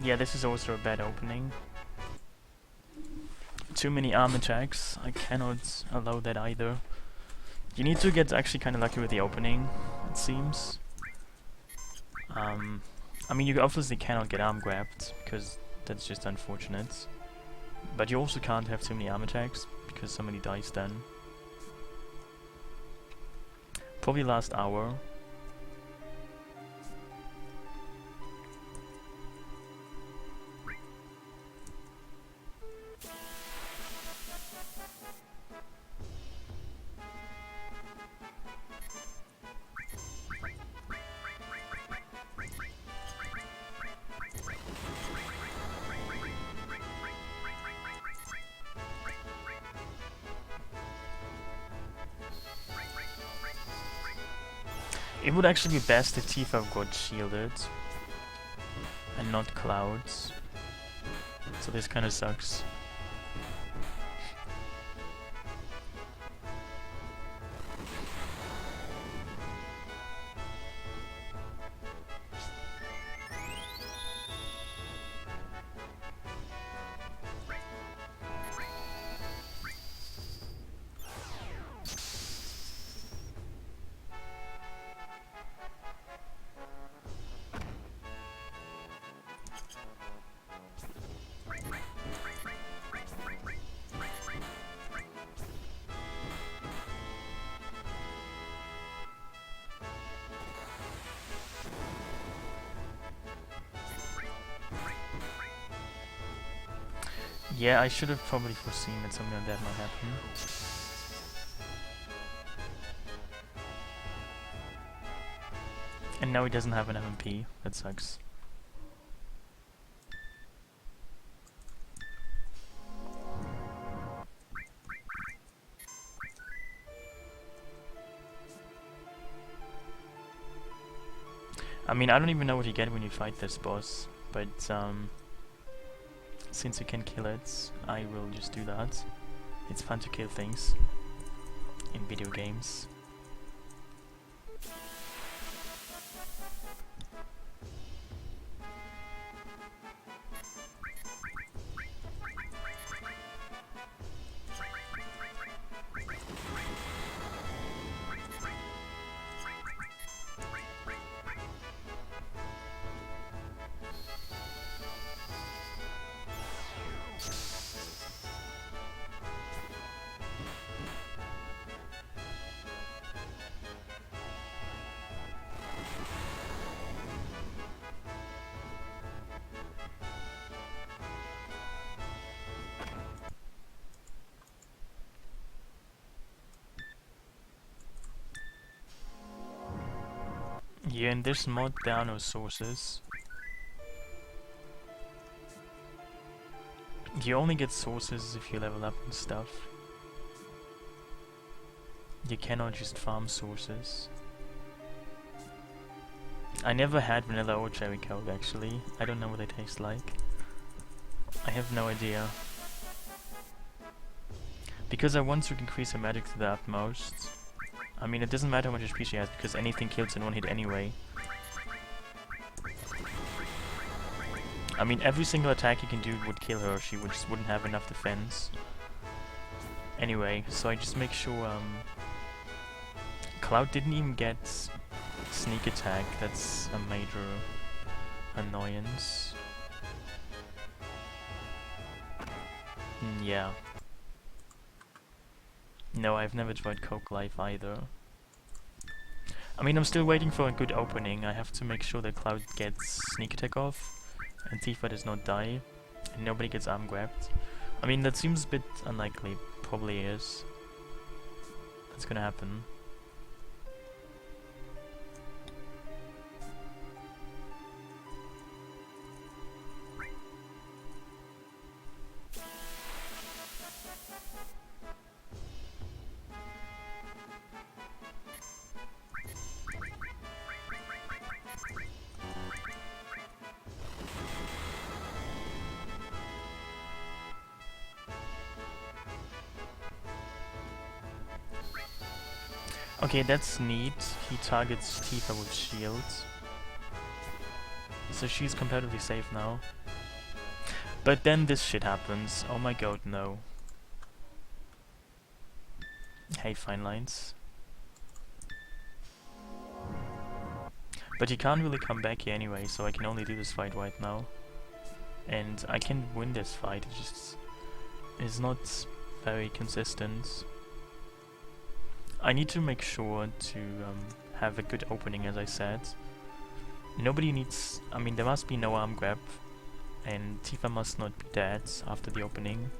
Yeah, this is also a bad opening. Too many arm attacks. I cannot allow that either. You need to get actually kind of lucky with the opening, it seems. I mean, you obviously cannot get arm grabbed, because that's just unfortunate. But you also can't have too many arm attacks, because somebody dies then. Probably last hour. It would actually be best if Tifa got shielded and not Clouds. So this kind of sucks. Yeah, I should have probably foreseen that something like that might happen. And now he doesn't have an MP. That sucks. I mean, I don't even know what you get when you fight this boss, but since you can kill it, I will just do that. It's fun to kill things in video games. Yeah, in this mod there are no sources. You only get sources if you level up and stuff. You cannot just farm sources. I never had vanilla or cherry coke actually. I don't know what they taste like. I have no idea. Because I want to increase her magic to the utmost. I mean, it doesn't matter how much HP she has because anything kills in one hit anyway. I mean, every single attack you can do would kill her. She just wouldn't have enough defense. Anyway, so I just make sure Cloud didn't even get sneak attack, that's a major annoyance. Yeah. No, I've never tried Coke Life either. I mean, I'm still waiting for a good opening. I have to make sure that Cloud gets sneak attack off, and Tifa does not die, and nobody gets arm grabbed. I mean, that seems a bit unlikely. Probably is. That's gonna happen. Okay, that's neat. He targets Tifa with shields. So she's comparatively safe now. But then this shit happens. Oh my god, no. Hey, fine lines. But he can't really come back here anyway, so I can only do this fight right now. And I can win this fight, it just is not very consistent. I need to make sure to have a good opening, as I said. Nobody needs... I mean, there must be no arm grab, and Tifa must not be dead after the opening.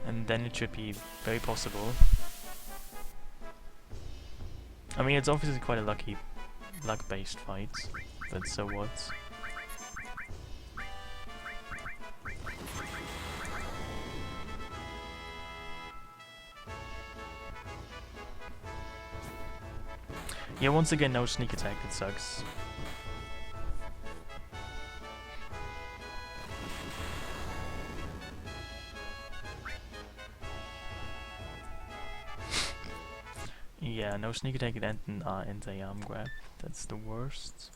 And then it should be very possible. I mean, it's obviously quite a luck-based fight, but so what? Yeah, once again, no sneak attack, it sucks. Yeah, no sneak attack and anti-arm grab. That's the worst.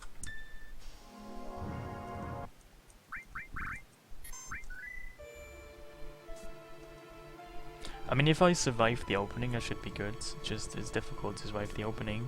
I mean, if I survive the opening, I should be good. Just it's difficult to survive the opening.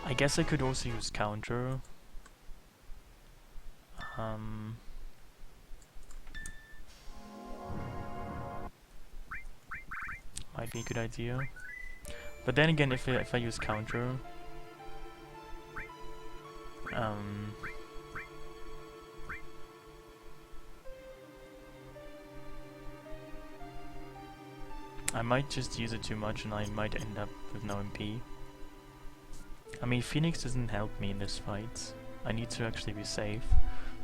I guess I could also use counter. Might be a good idea. But then again, if I use counter, I might just use it too much and I might end up with no MP. I mean, Phoenix doesn't help me in this fight. I need to actually be safe.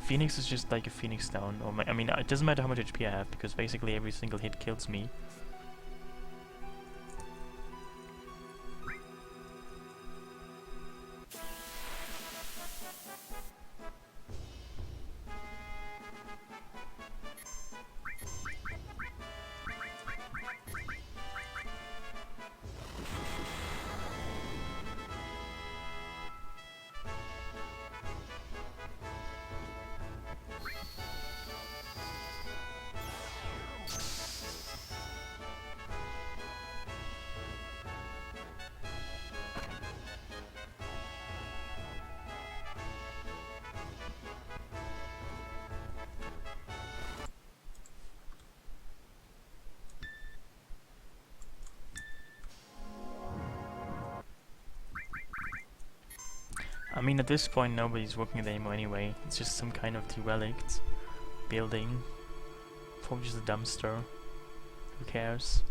Phoenix is just like a Phoenix down. Or I mean, it doesn't matter how much HP I have, because basically every single hit kills me. I mean, at this point nobody's working there anymore anyway. It's just some kind of derelict building. Probably just a dumpster. Who cares?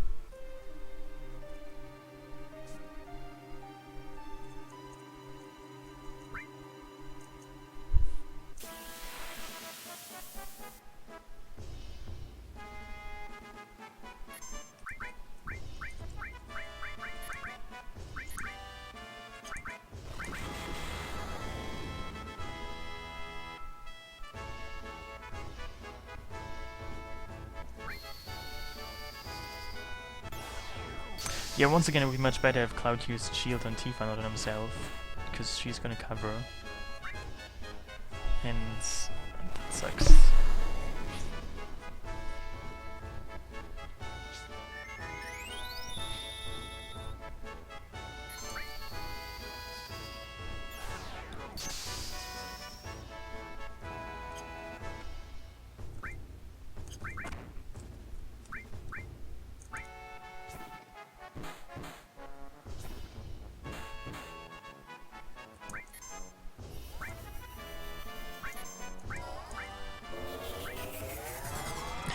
Yeah, once again, it would be much better if Cloud used shield on Tifa, not on himself, because she's gonna cover. And that sucks.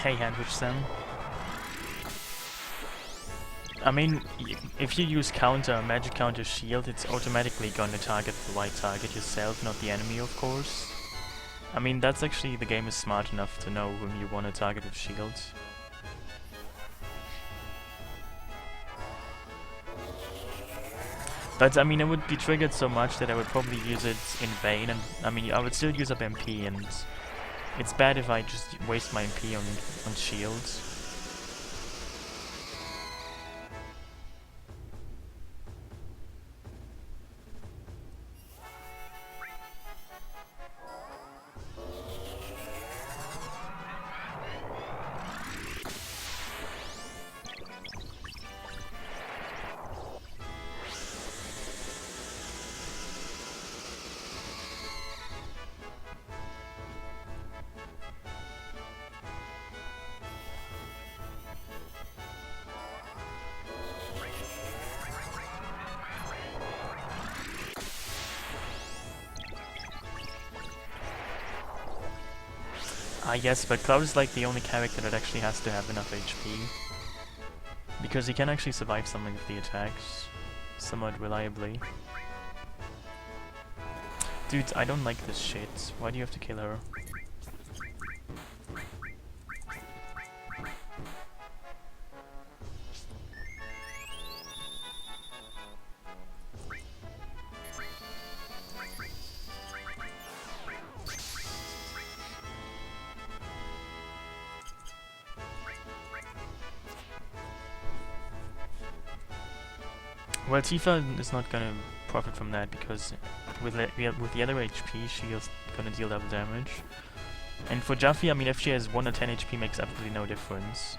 Hey, Handwich Sam. I mean, if you use counter, magic counter shield, it's automatically gonna target the right target yourself, not the enemy, of course. I mean, that's actually, the game is smart enough to know whom you want to target with shields. But I mean, it would be triggered so much that I would probably use it in vain, and I mean, I would still use up MP, and it's bad if I just waste my MP on shields. Yes, but Cloud is like the only character that actually has to have enough HP. Because he can actually survive some of the attacks, somewhat reliably. Dude, I don't like this shit. Why do you have to kill her? Well, Tifa is not gonna profit from that because with the other HP, she is gonna deal double damage. And for Jaffe, I mean, if she has 1 or 10 HP, makes absolutely no difference.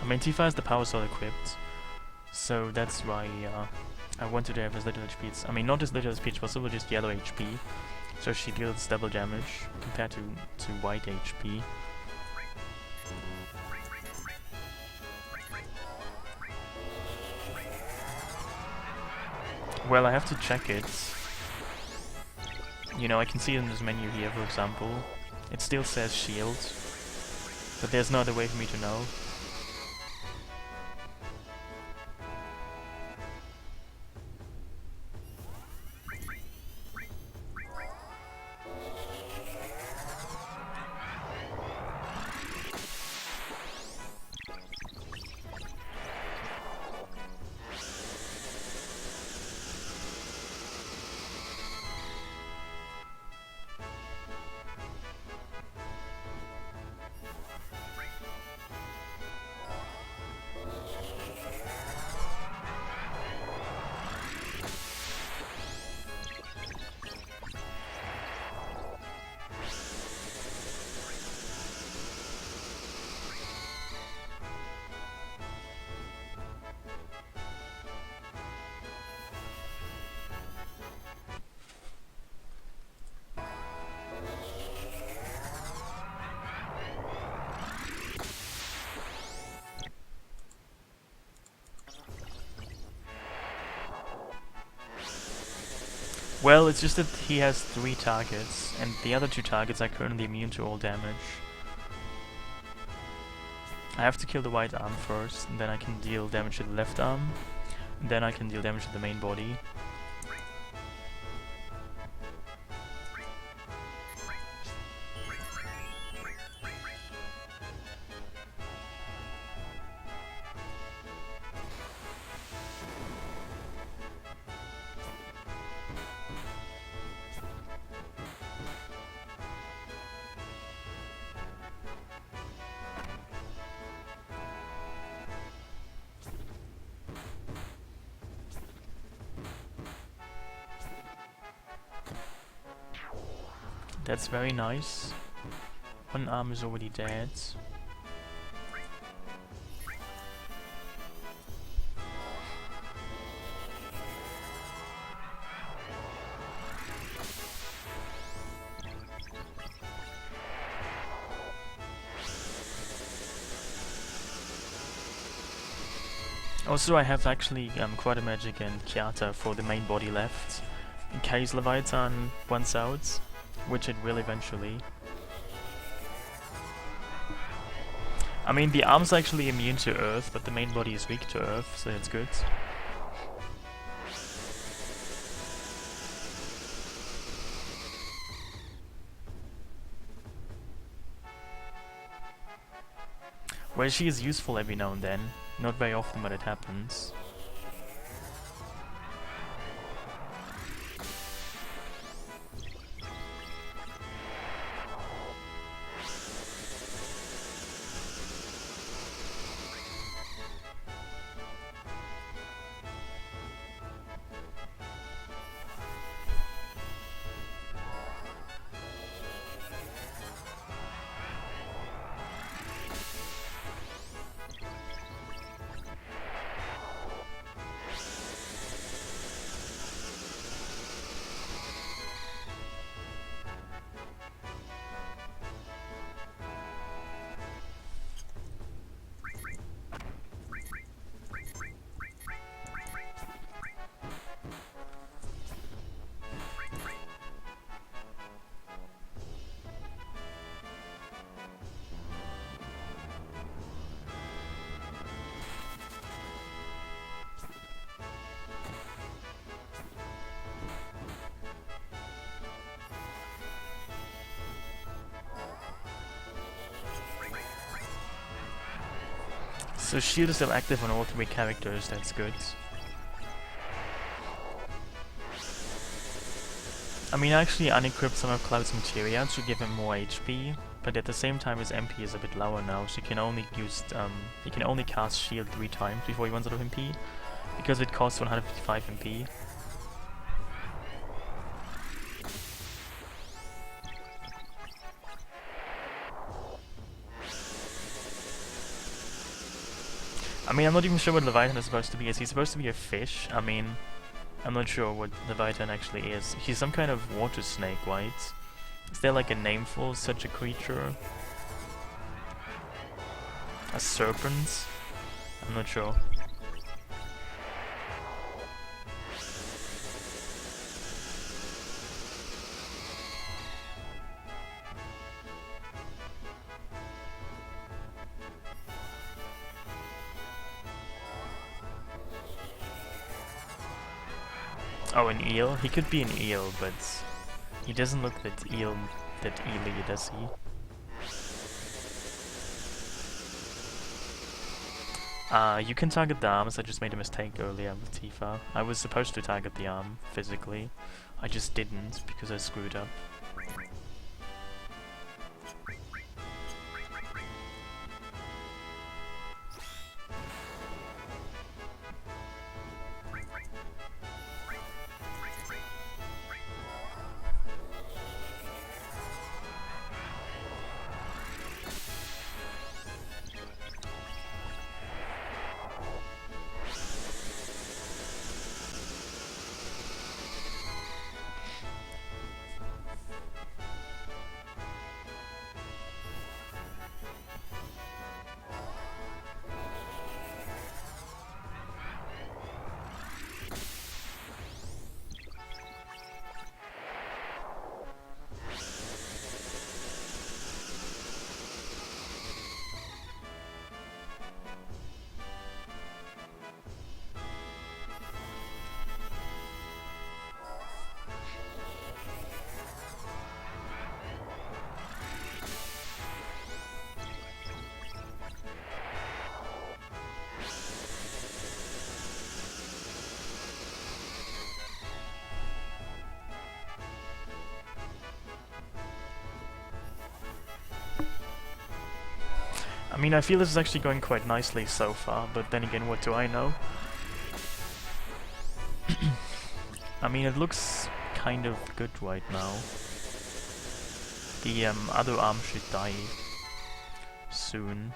I mean, Tifa has the power sword equipped, so that's why I wanted to have as little HP. I mean, not as little as Peach, but still just yellow HP, so she deals double damage compared to white HP. Well, I have to check it. You know, I can see in this menu here, for example, it still says shield, but there's no other way for me to know. Well, it's just that he has 3 targets, and the other 2 targets are currently immune to all damage. I have to kill the right arm first, and then I can deal damage to the left arm, and then I can deal damage to the main body. That's very nice. One arm is already dead. Also, I have actually Quarter Magic and Kiata for the main body left, in case Leviathan runs out, which it will eventually. I mean, the arm's actually immune to Earth, but the main body is weak to Earth, so that's good. Well, she is useful every now and then. Not very often, but it happens. So shield is still active on all three characters, that's good. I mean, I actually unequipped some of Cloud's materia to give him more HP, but at the same time his MP is a bit lower now, so he can only cast shield 3 times before he runs out of MP, because it costs 155 MP. I mean, I'm not even sure what Leviathan is supposed to be. Is he supposed to be a fish? I mean, I'm not sure what Leviathan actually is. He's some kind of water snake, right? Is there like a name for such a creature? A serpent? I'm not sure. Oh, an eel? He could be an eel, but he doesn't look that eely, does he? You can target the arms. I just made a mistake earlier with Tifa. I was supposed to target the arm physically. I just didn't because I screwed up. mean, I feel this is actually going quite nicely so far, but then again, what do I know? I mean, it looks kind of good right now. The other arm should die soon.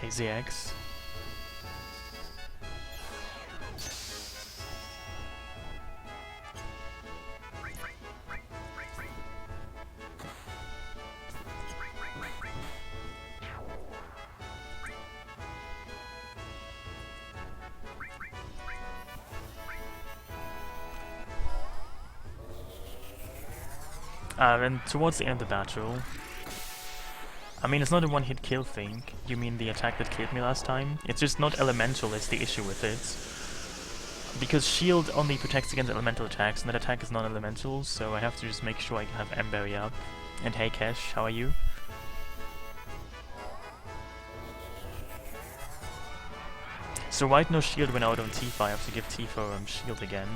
Hazy X. And towards the end of the battle, I mean, it's not a one-hit kill thing. You mean the attack that killed me last time? It's just not elemental, is the issue with it. Because shield only protects against elemental attacks, and that attack is non-elemental, so I have to just make sure I have Emberry up. And hey Cash, how are you? So White no shield went out on Tifa, I have to give Tifa shield again.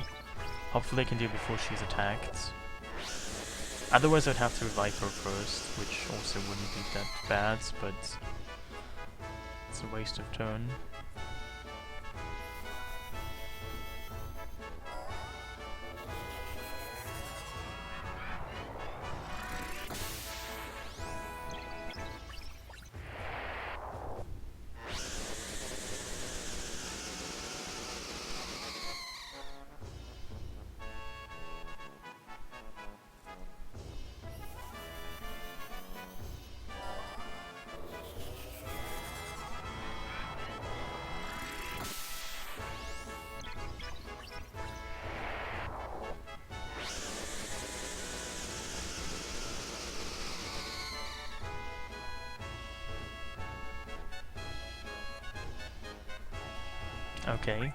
Hopefully I can do it before she's attacked. Otherwise I'd have to revive her first, which also wouldn't be that bad, but it's a waste of turn. Okay.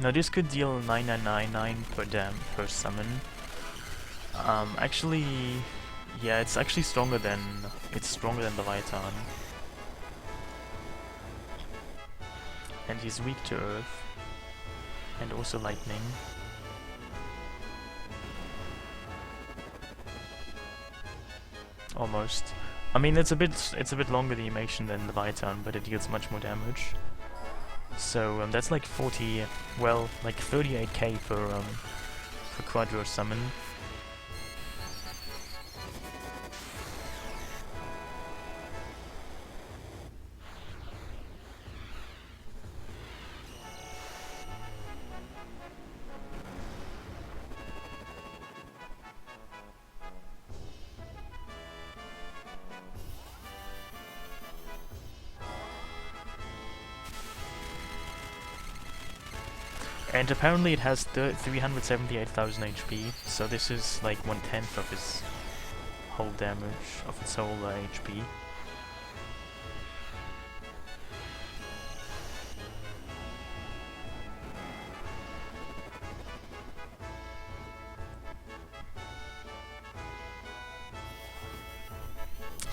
Now this could deal 9999 per summon. Actually, yeah, it's actually stronger than the Leviathan. And he's weak to Earth, and also Lightning. Almost. I mean, it's a bit longer the animation than the Leviathan, but it deals much more damage. So that's like 38k per Quadro summon. And apparently it has 378,000 HP, so this is like 1/10 of his whole damage, of its whole HP.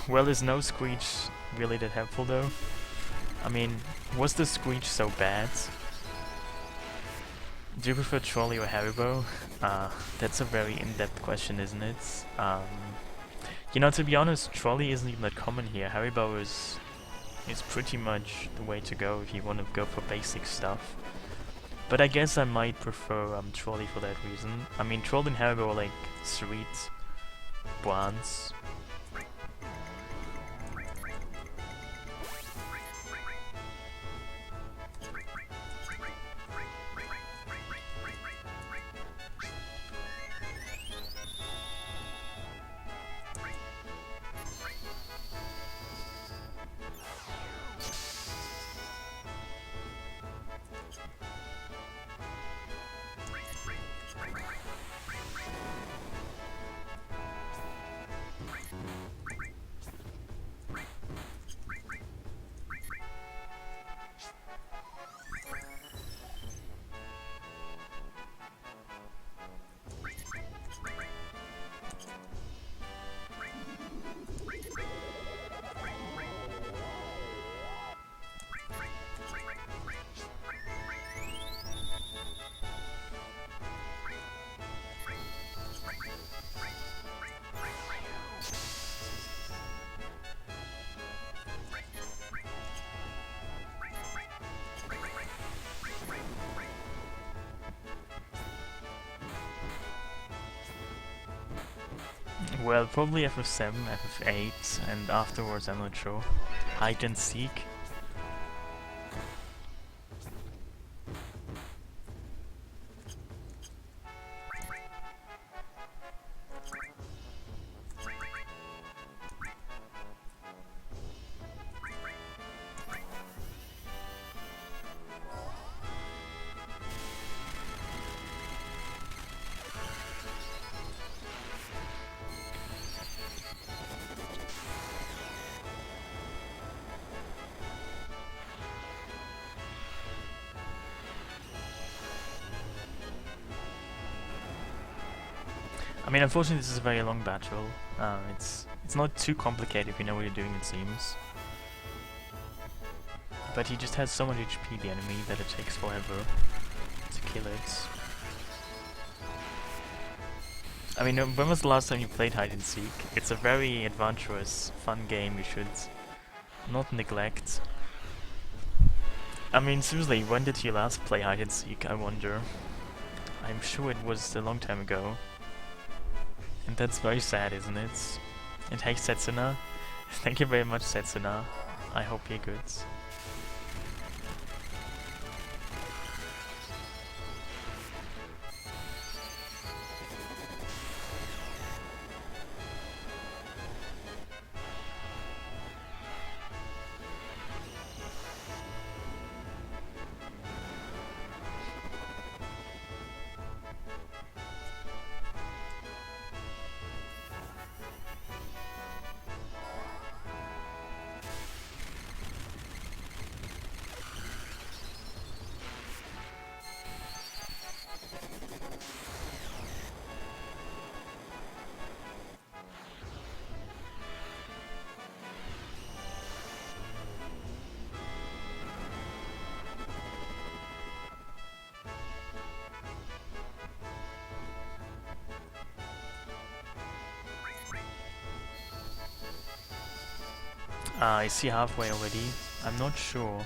Well, is no Screech really that helpful though? I mean, was the Screech so bad? Do you prefer Trolley or Haribo? That's a very in-depth question, isn't it? You know, to be honest, Trolley isn't even that common here. Haribo is pretty much the way to go if you want to go for basic stuff. But I guess I might prefer Trolley for that reason. I mean, Troll and Haribo are like sweet brands. Well, probably FF7, FF8, and afterwards I'm not sure. Hide and seek. I mean, unfortunately, this is a very long battle. It's not too complicated if you know what you're doing, it seems. But he just has so much HP, the enemy, that it takes forever to kill it. I mean, when was the last time you played hide and seek? It's a very adventurous, fun game you should not neglect. I mean, seriously, when did you last play hide and seek, I wonder? I'm sure it was a long time ago. And that's very sad, isn't it? And hey, Setsuna. Thank you very much, Setsuna. I hope you're good. I see halfway already. I'm not sure.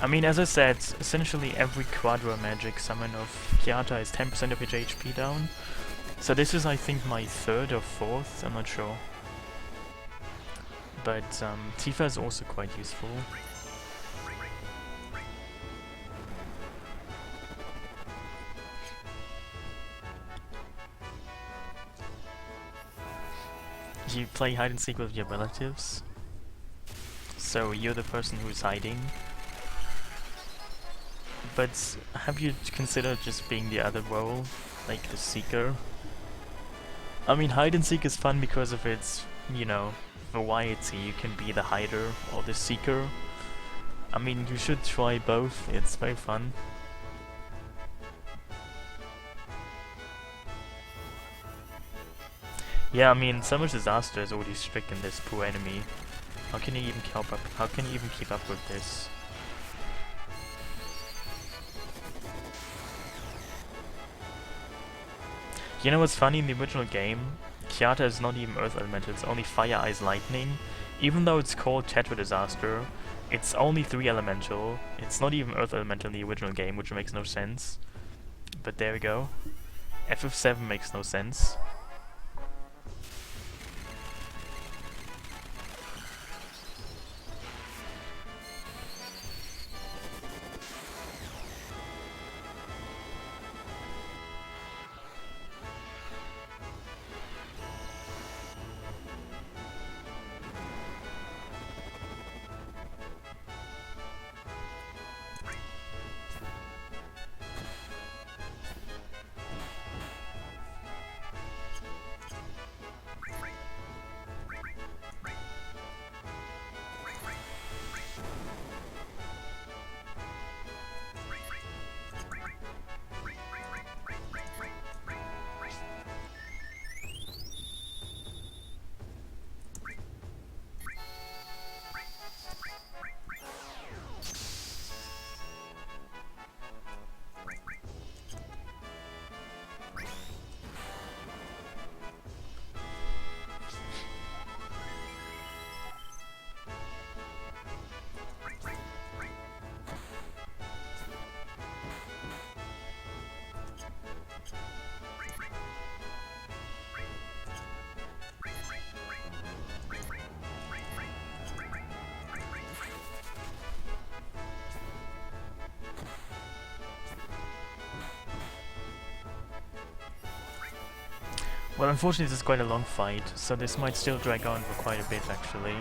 I mean, as I said, essentially every Quadra magic summon of Kiata is 10% of its HP down. So this is, I think, my third or fourth, I'm not sure. But Tifa is also quite useful. You play hide and seek with your relatives, so you're the person who's hiding. But have you considered just being the other role, like the seeker? I mean, hide and seek is fun because of its, you know, variety. You can be the hider or the seeker. I mean, you should try both, it's very fun. Yeah, I mean, so much disaster is already stricken this poor enemy. How can you even keep up? How can you even keep up with this? You know what's funny, in the original game, Kiata is not even Earth Elemental, it's only Fire, Ice, Lightning. Even though it's called Tetra Disaster, it's only 3 Elemental. It's not even Earth Elemental in the original game, which makes no sense. But there we go. FF7 makes no sense. Well, unfortunately this is quite a long fight, so this might still drag on for quite a bit actually.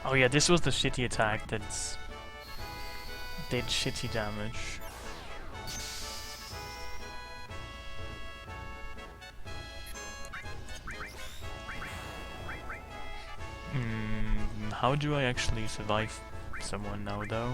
Oh yeah, this was the shitty attack that did shitty damage. How do I actually survive someone now though?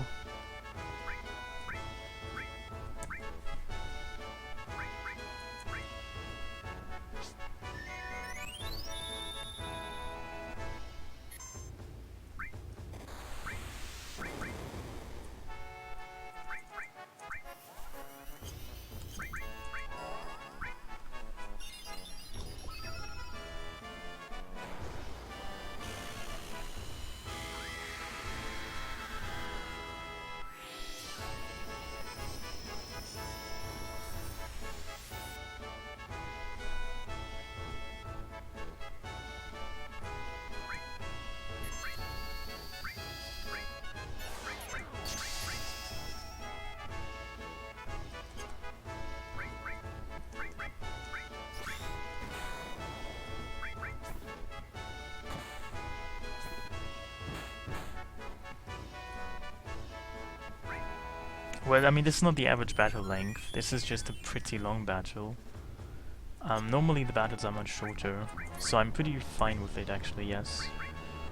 Well, I mean, this is not the average battle length. This is just a pretty long battle. Normally the battles are much shorter, so I'm pretty fine with it actually, yes.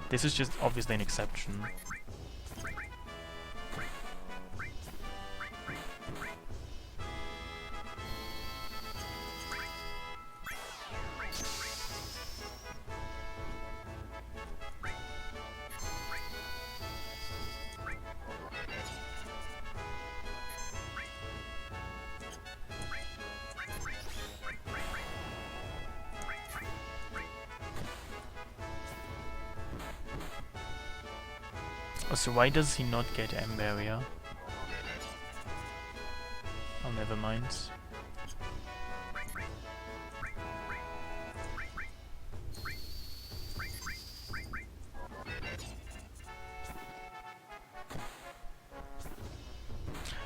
This is just obviously an exception. So why does he not get M barrier? Oh, never mind.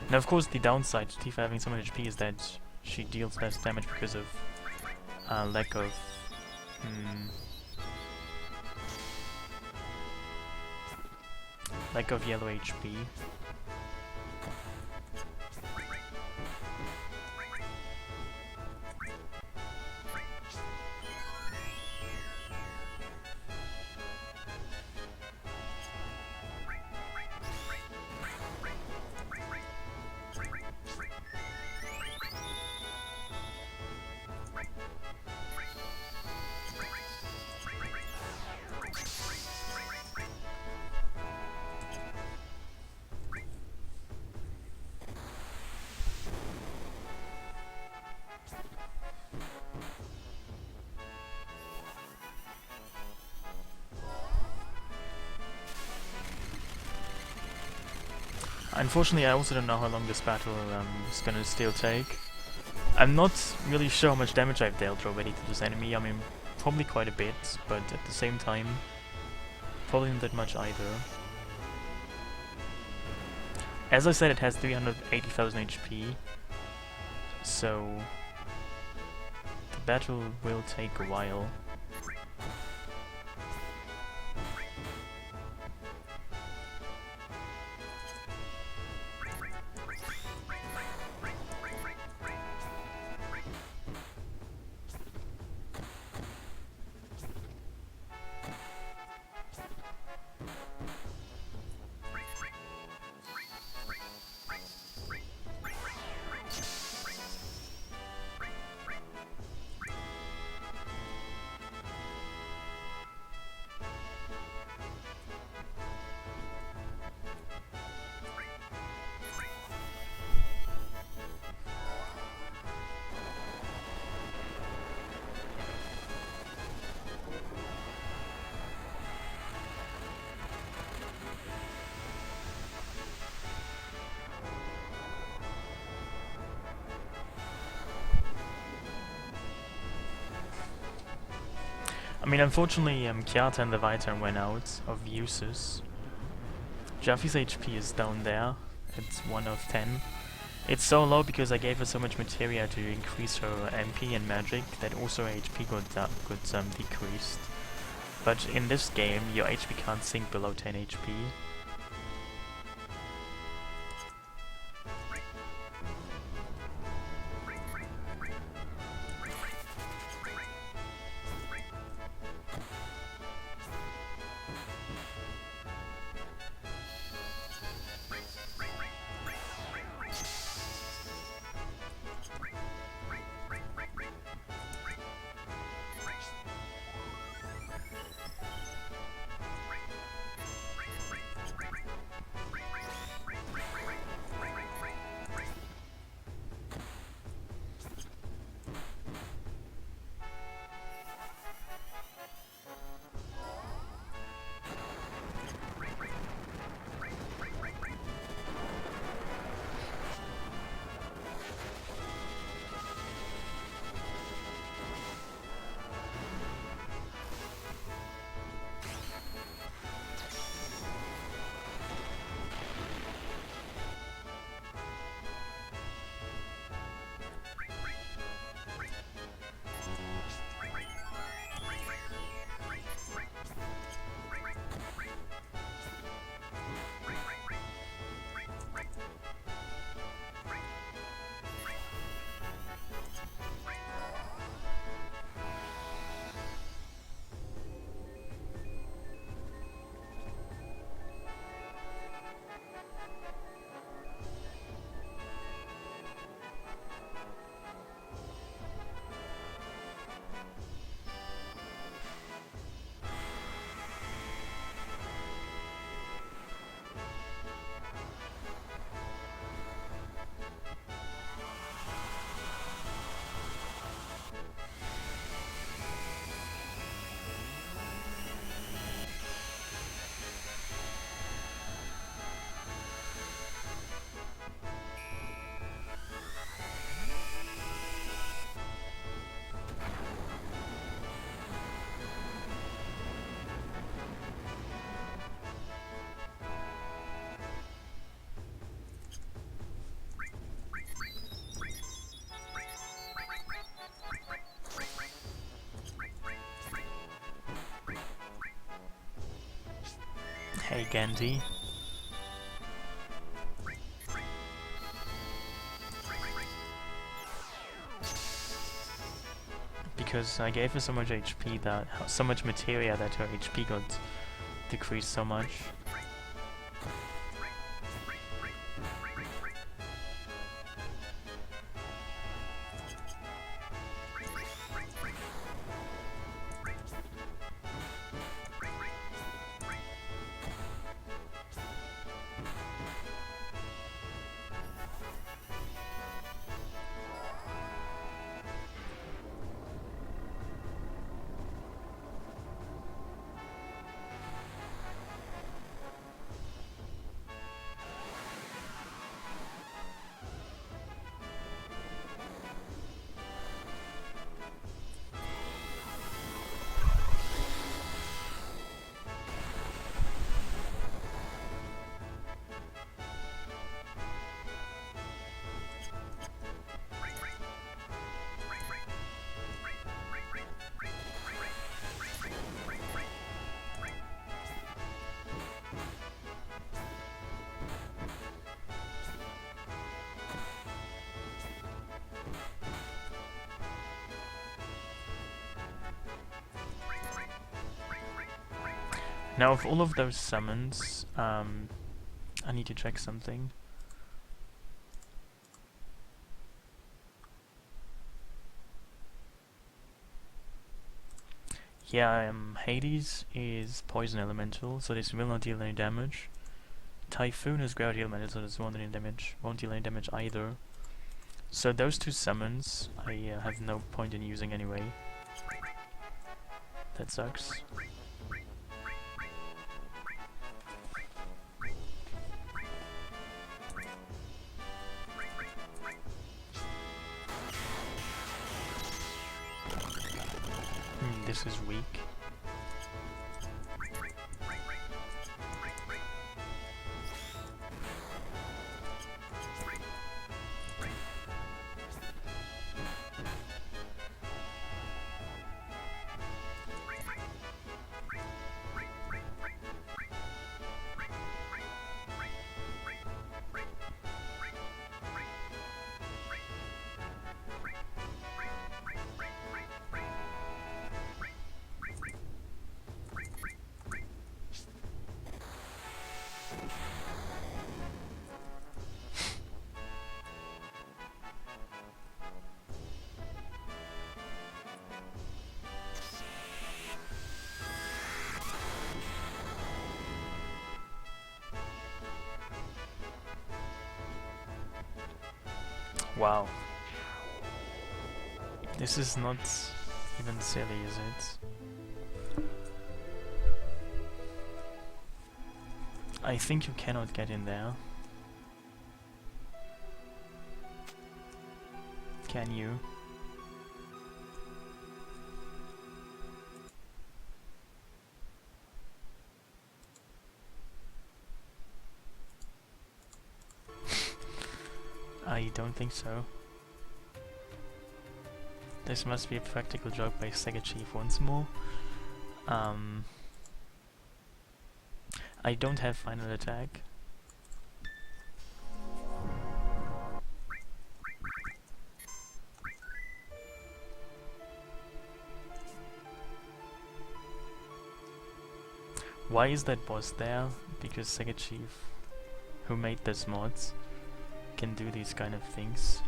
Now, of course, the downside to Tifa having so much HP is that she deals less damage because of lack of yellow HP. Unfortunately, I also don't know how long this battle is gonna still take. I'm not really sure how much damage I've dealt already to this enemy. I mean, probably quite a bit, but at the same time, probably not that much either. As I said, it has 380,000 HP, so the battle will take a while. I mean, unfortunately, Kiata and the Vita went out of uses. Jaffy's HP is down there. It's 1 of 10. It's so low because I gave her so much materia to increase her MP and magic that also her HP got decreased. But in this game, your HP can't sink below 10 HP. Hey Gandhi. Because I gave her so much HP that, so much materia that her HP got decreased so much. Now of all of those summons, I need to check something. Yeah, Hades is poison elemental, so this will not deal any damage. Typhoon is gravity elemental, so this won't deal any damage either. So those two summons I have no point in using anyway. That sucks. This is weak. Wow. This is not even silly, is it? I think you cannot get in there. Can you? I don't think so. This must be a practical joke by SegaChief once more. I don't have final attack. Why is that boss there? Because SegaChief, who made this mods, can do these kind of things.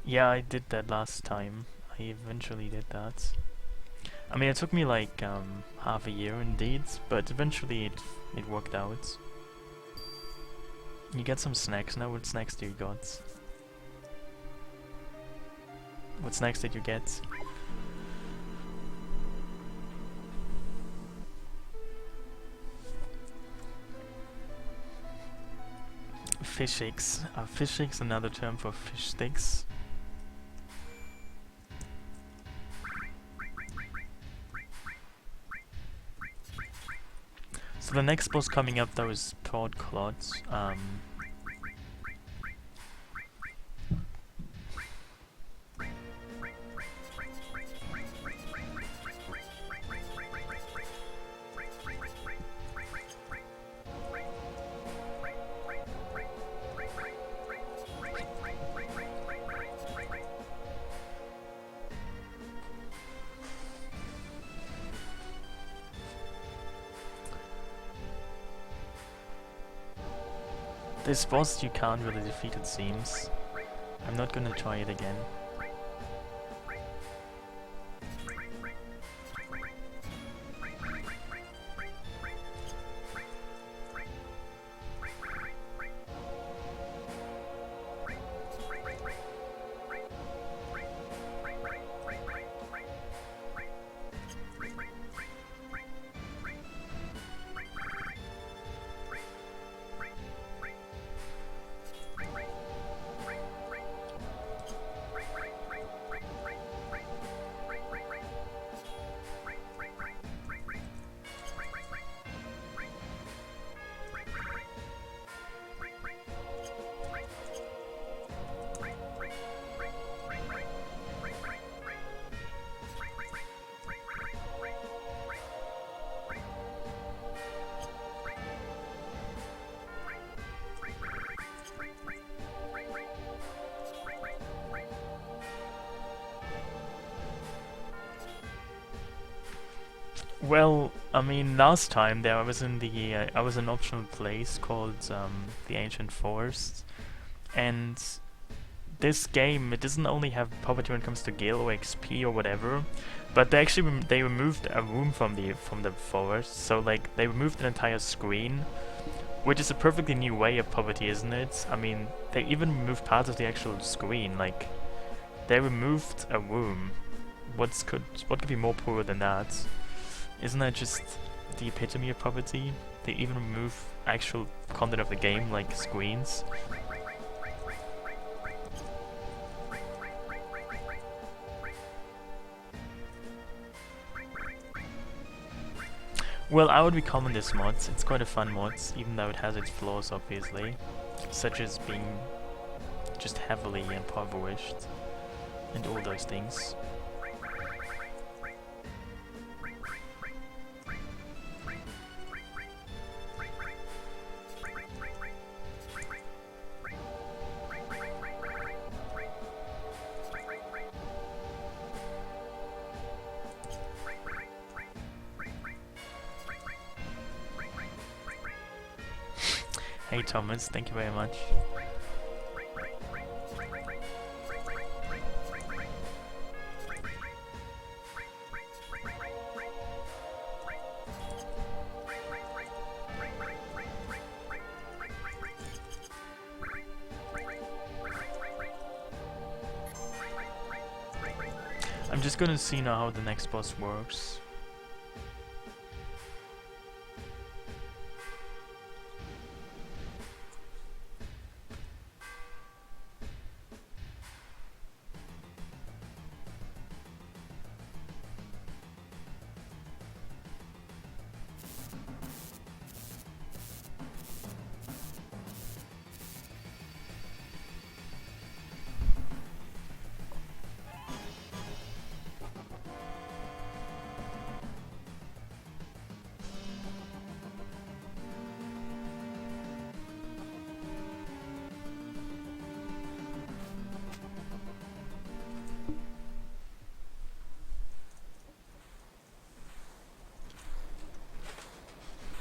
Yeah, I did that last time. I eventually did that. I mean, it took me like half a year indeed, but eventually it worked out. You get some snacks now. What snacks do you got? What snacks did you get? Fish eggs. Fish eggs, another term for fish sticks. So the next boss coming up though is Prod Clods. This boss you can't really defeat, it seems. I'm not gonna try it again. Well, I mean, last time there I was in the I was in an optional place called the Ancient Forest, and this game, it doesn't only have poverty when it comes to gil or XP or whatever, but they actually they removed a room from the forest. So like they removed an entire screen, which is a perfectly new way of poverty, isn't it? I mean, they even removed parts of the actual screen. Like they removed a room. What could be more poor than that? Isn't that just the epitome of poverty? They even remove actual content of the game, like screens. Well, I would recommend this mod. It's quite a fun mod, even though it has its flaws, obviously, such as being just heavily impoverished and all those things. Hey Thomas, thank you very much. I'm just gonna see now how the next boss works.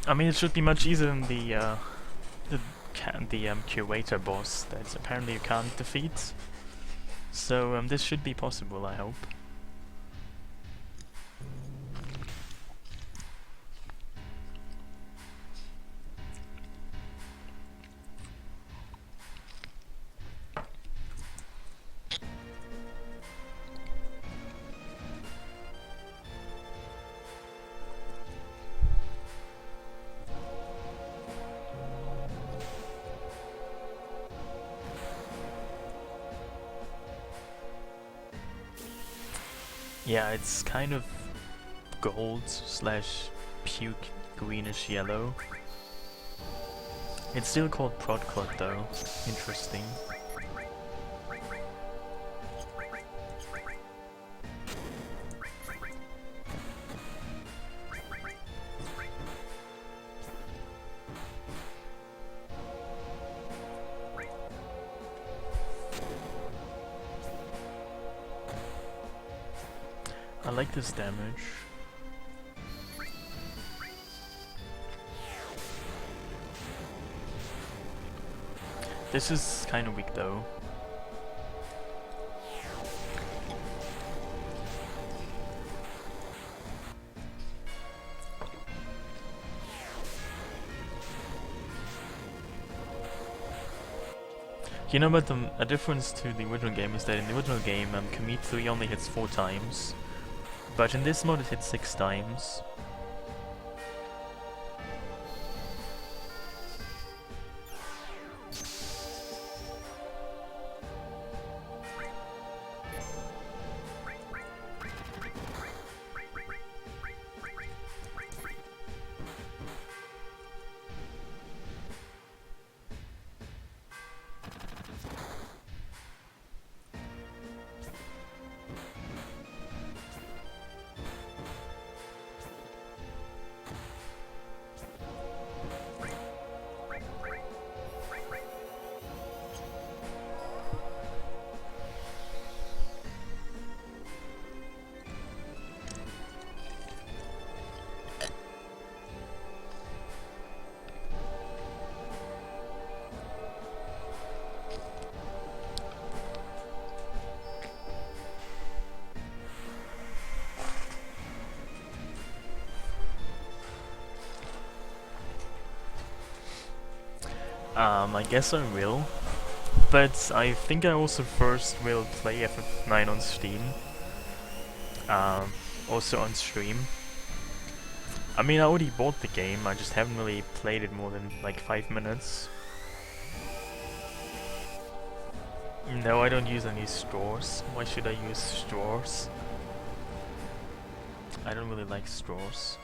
I mean, it should be much easier than the curator boss that apparently you can't defeat. So this should be possible, I hope. Yeah, it's kind of gold slash puke greenish yellow. It's still called Prodclot though. Interesting. I like this damage. This is kind of weak though. You know, but a difference to the original game is that in the original game, Commit 3 only hits 4 times. But in this mode it hits 6 times. I guess I will. But I think I also first will play FF9 on Steam. Also on stream. I mean, I already bought the game, I just haven't really played it more than like 5 minutes. No, I don't use any stores. Why should I use stores? I don't really like stores.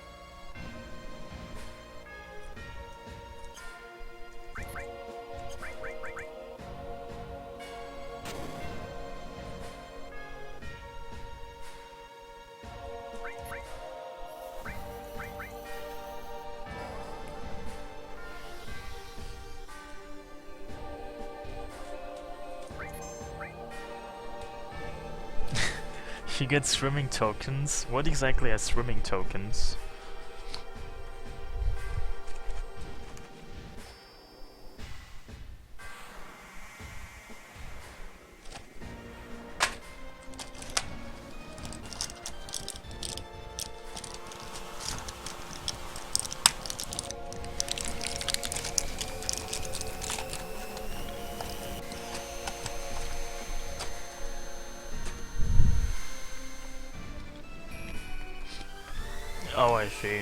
You get swimming tokens? What exactly are swimming tokens? Oh, I see.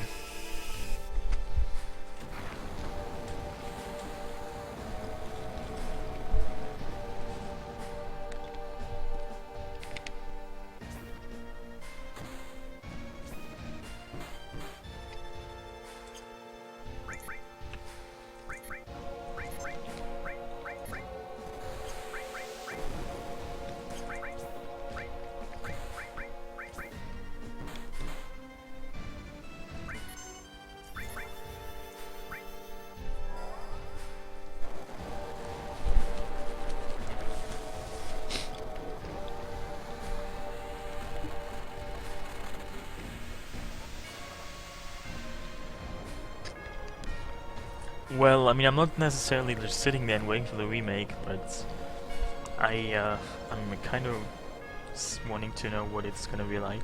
Well, I mean, I'm not necessarily just sitting there and waiting for the remake, but I'm kind of wanting to know what it's gonna be like.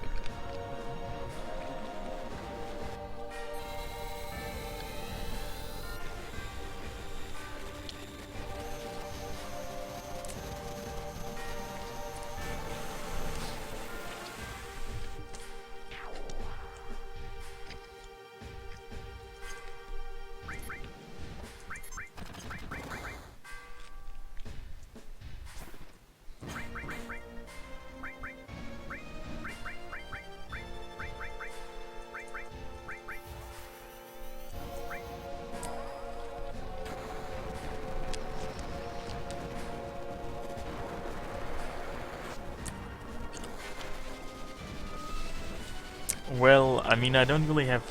Well, I mean, I don't really have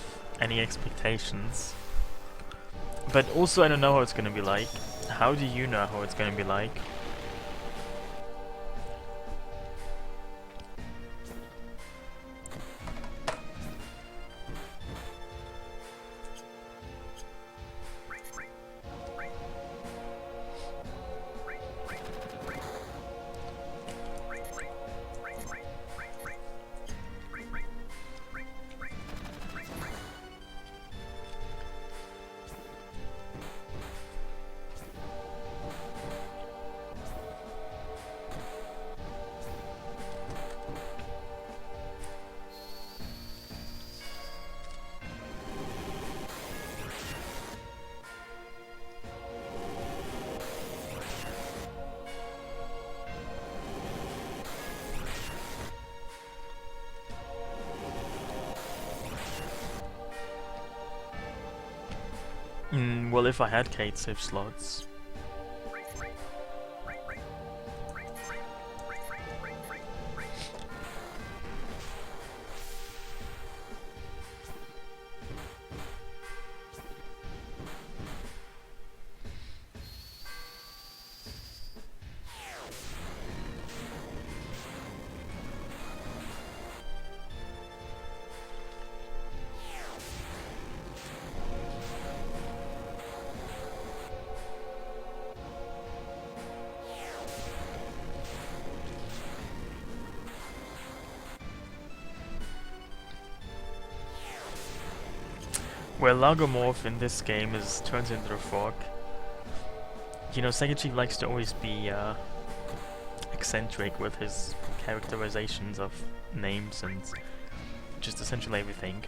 any expectations. But also I don't know how it's gonna be like. How do you know how it's gonna be like? Well, if I had Kate save slots. Well, Lagomorph in this game turns into a frog. You know, SegaChief likes to always be eccentric with his characterizations of names and just essentially everything.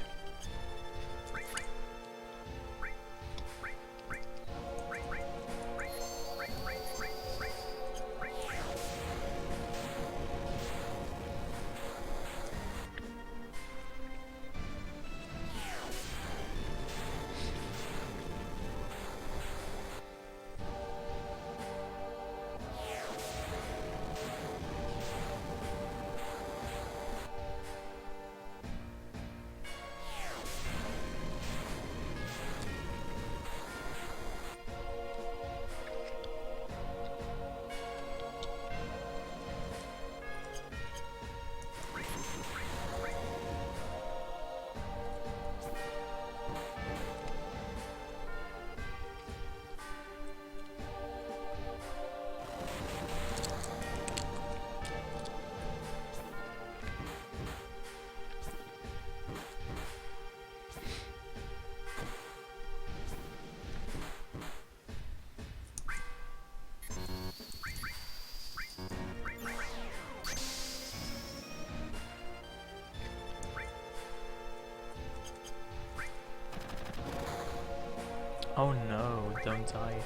Oh no, don't die.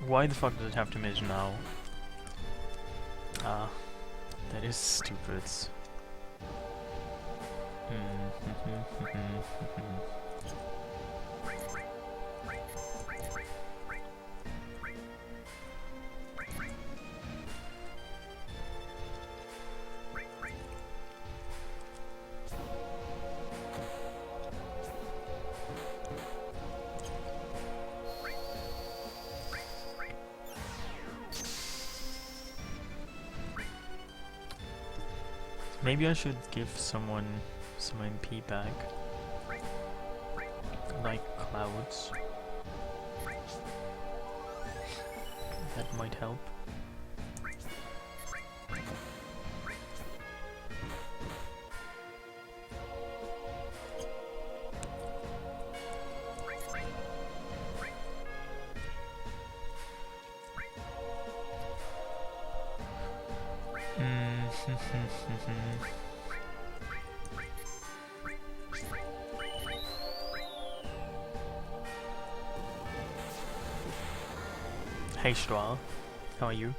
Why the fuck does it have to miss now? Ah, that is stupid. Maybe I should give someone some MP back. Like clouds. That might help. Hey Strahl, how are you?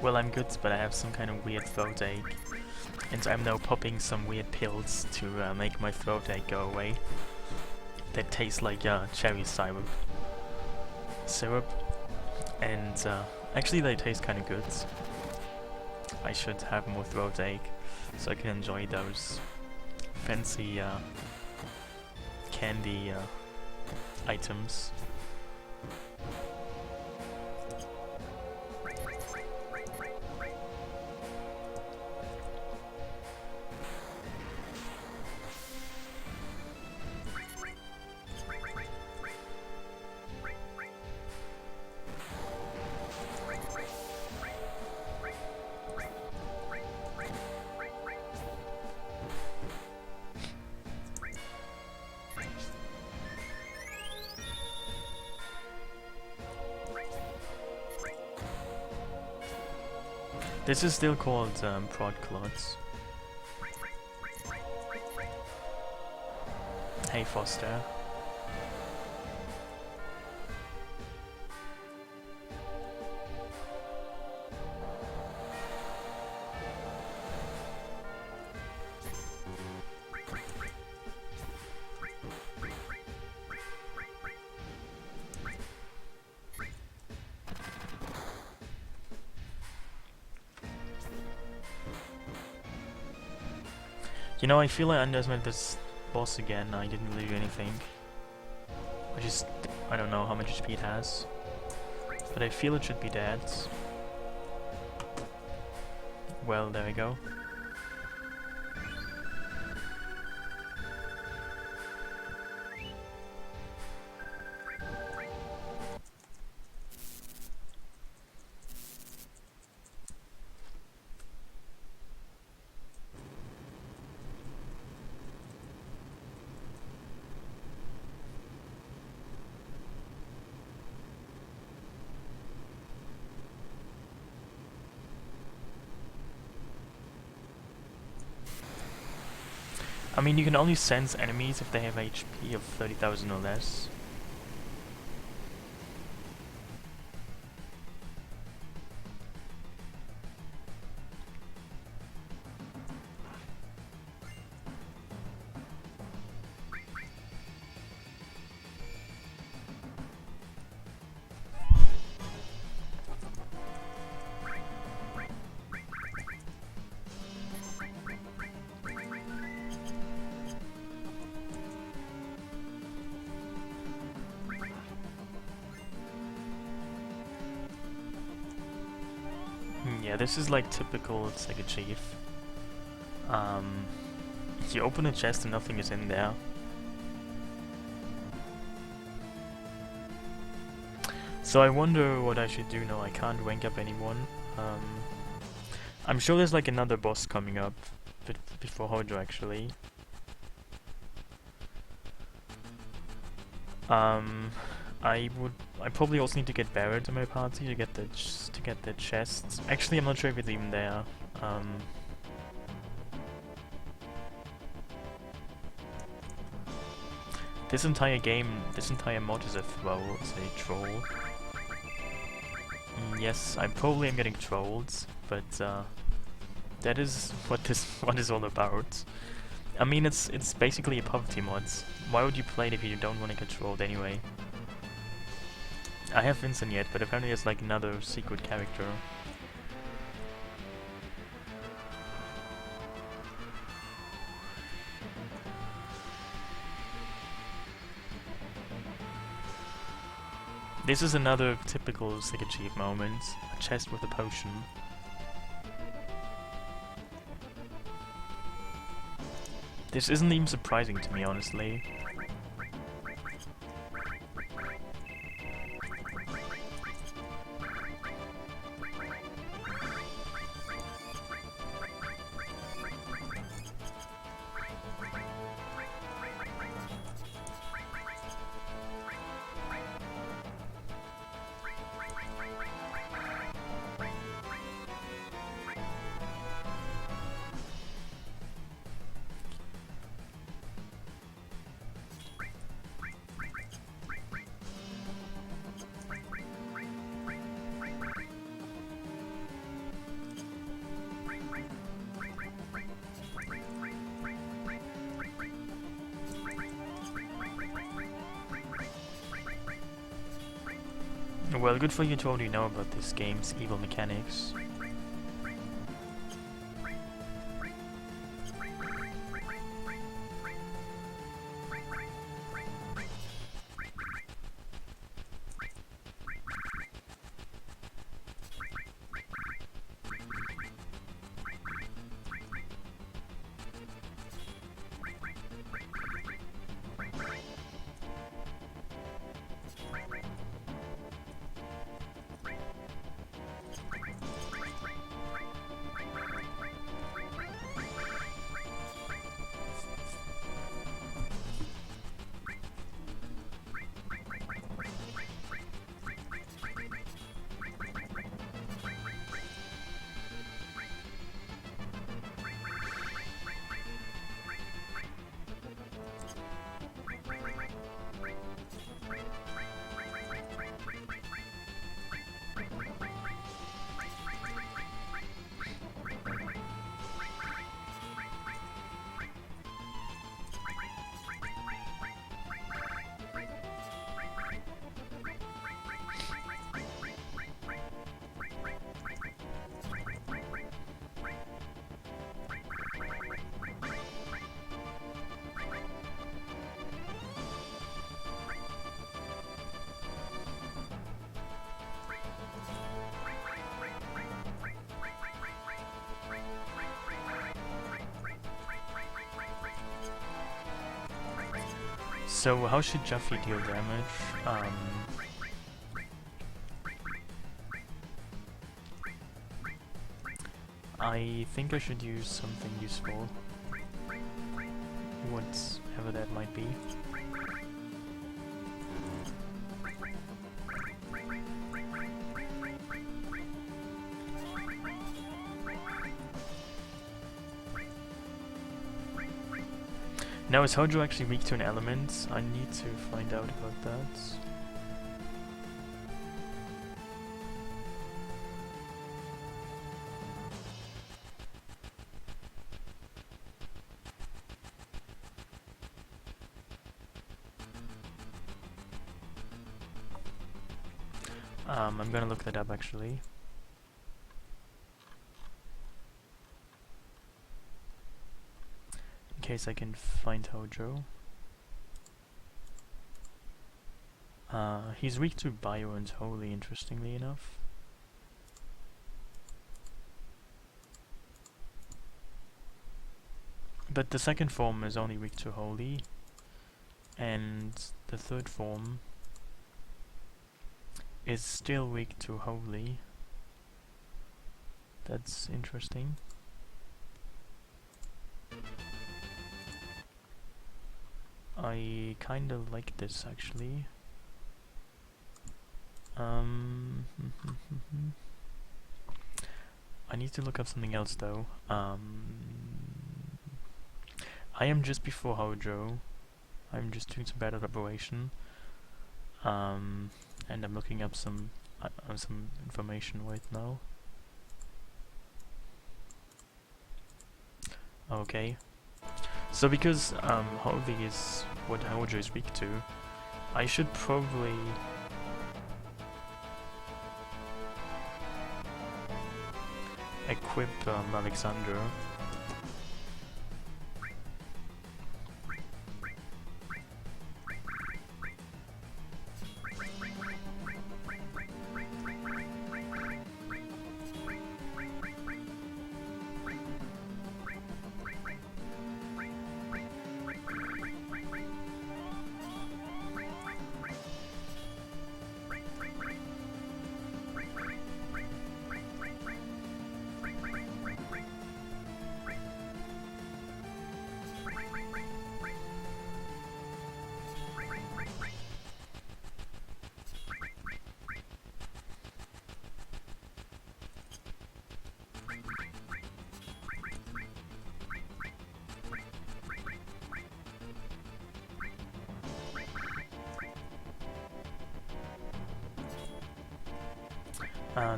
Well, I'm good, but I have some kind of weird throat ache. And I'm now popping some weird pills to make my throat ache go away. That taste like cherry syrup. And actually they taste kind of good. I should have more throat ache so I can enjoy those fancy candy items. This is still called prod clots. Hey Foster. You know, I feel I underestimated this boss again. I didn't really do anything. I don't know how much HP it has. But I feel it should be dead. Well, there we go. I mean, you can only sense enemies if they have HP of 30,000 or less. Yeah, this is like typical SegaChief. You open a chest and nothing is in there. So I wonder what I should do now. I can't rank up anyone. I'm sure there's like another boss coming up before Hojo actually. I probably also need to get Barrett to my party to get the chests. Actually, I'm not sure if it's even there. This entire mod is a troll. Yes, I probably am getting trolled, but that is what this mod is all about. I mean, it's basically a poverty mod. Why would you play it if you don't want to get trolled anyway? I have Vincent yet, but apparently there's like another secret character. This is another typical SegaChief moment. A chest with a potion. This isn't even surprising to me, honestly. Well, good for you to already know about this game's evil mechanics. So how should Jaffe deal damage? I think I should use something useful. Whatever that might be. Now, is Hojo actually weak to an element? I need to find out about that. I'm gonna look that up actually. In case I can find Hojo. He's weak to Bio and Holy, interestingly enough. But the second form is only weak to Holy, and the third form is still weak to Holy. That's interesting. I kinda like this actually. I need to look up something else though. I am just before Hojo. I'm just doing some bad elaboration. And I'm looking up some information right now. Okay. So because Holy is what Hojo is weak to, I should probably equip Alexander.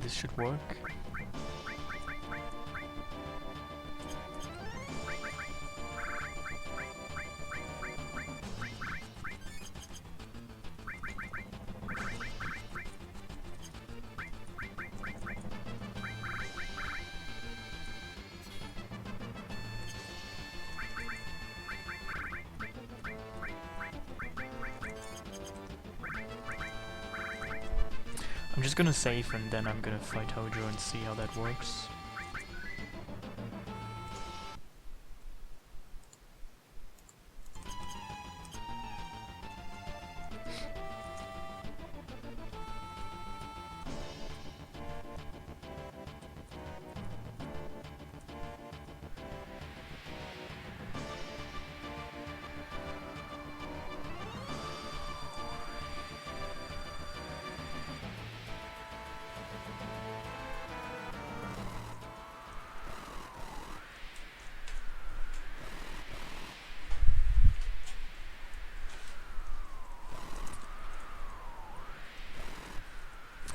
This should work. I'm just gonna save and then I'm gonna fight Hojo and see how that works.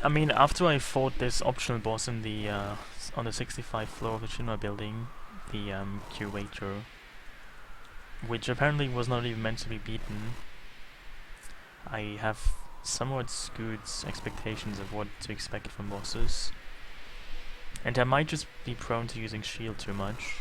I mean, after I fought this optional boss in the on the 65th floor of the Shinra building, the Curator, which apparently was not even meant to be beaten, I have somewhat good expectations of what to expect from bosses, and I might just be prone to using shield too much.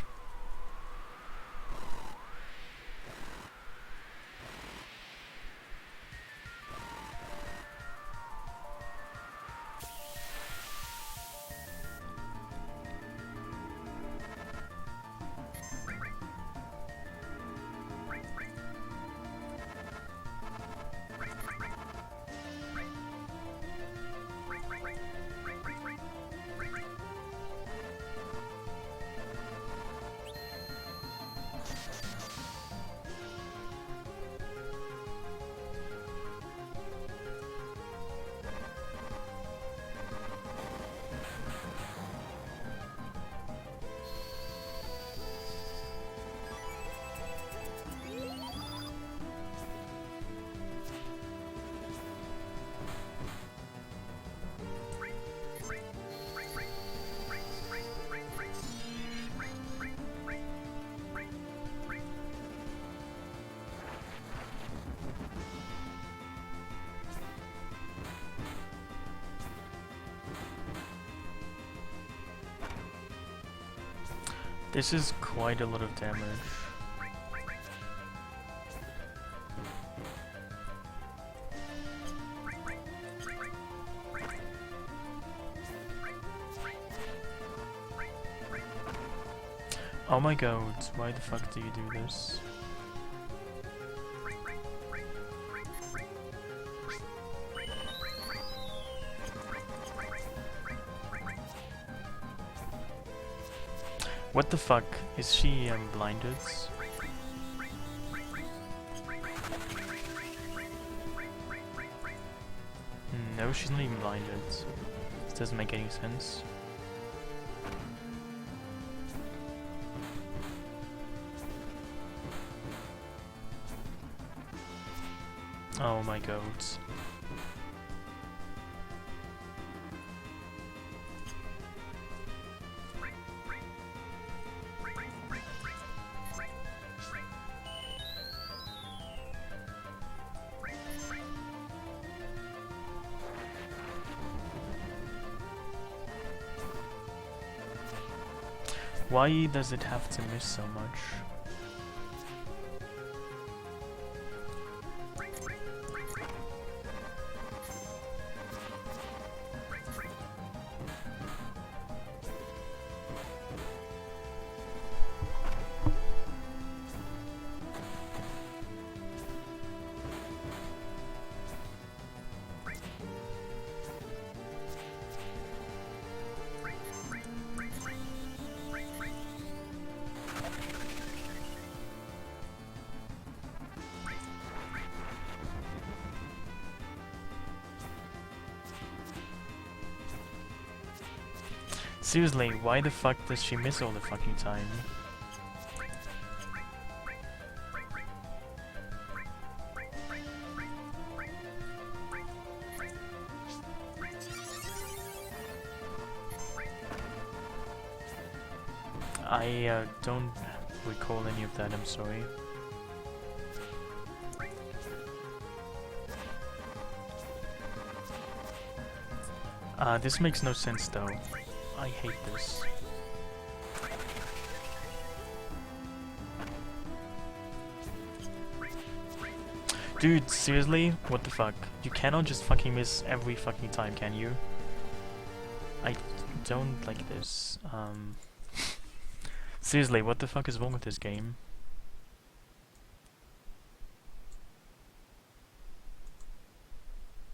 This is quite a lot of damage. Oh my god, why the fuck do you do this? What the fuck? Is she blinded? No, she's not even blinded. This doesn't make any sense. Oh my god. Why does it have to miss so much? Seriously, why the fuck does she miss all the fucking time? I don't recall any of that, I'm sorry. This makes no sense though. I hate this. Dude, seriously? What the fuck? You cannot just fucking miss every fucking time, can you? I don't like this. Seriously, what the fuck is wrong with this game?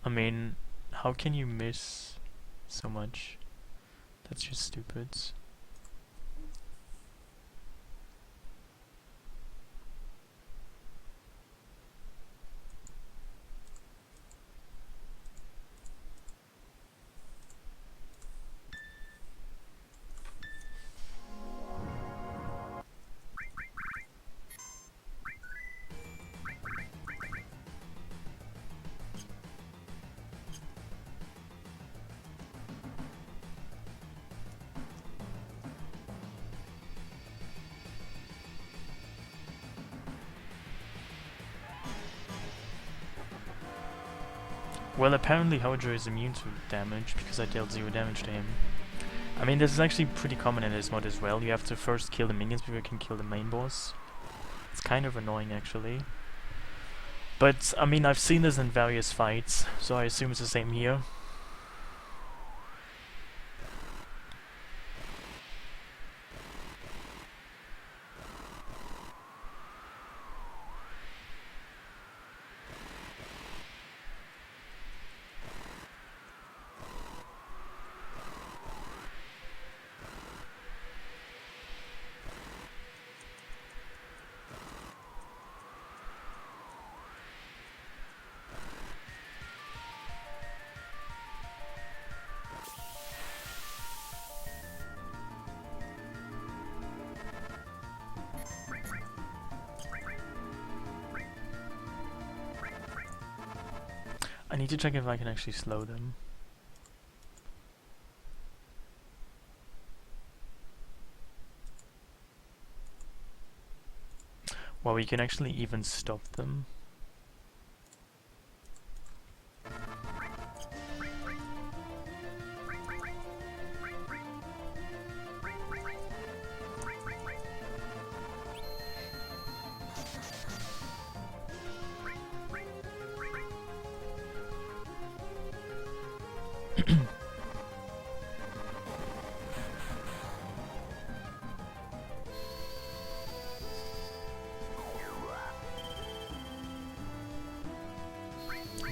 I mean, how can you miss so much? That's just stupid. Well, apparently Hojo is immune to damage because I dealt 0 damage to him. I mean, this is actually pretty common in this mod as well. You have to first kill the minions before you can kill the main boss. It's kind of annoying actually. But, I mean, I've seen this in various fights, so I assume it's the same here. I need to check if I can actually slow them. Well, we can actually even stop them.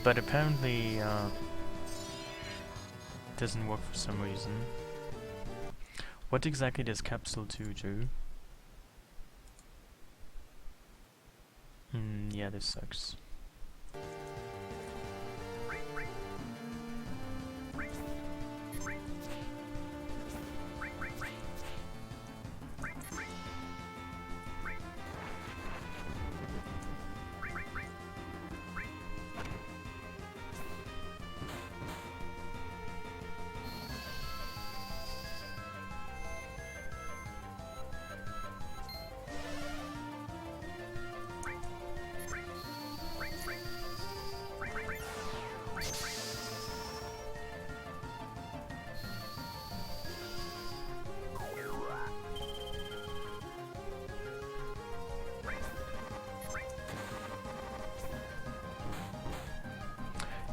But apparently doesn't work for some reason. What exactly does capsule 2 do? Yeah, this sucks.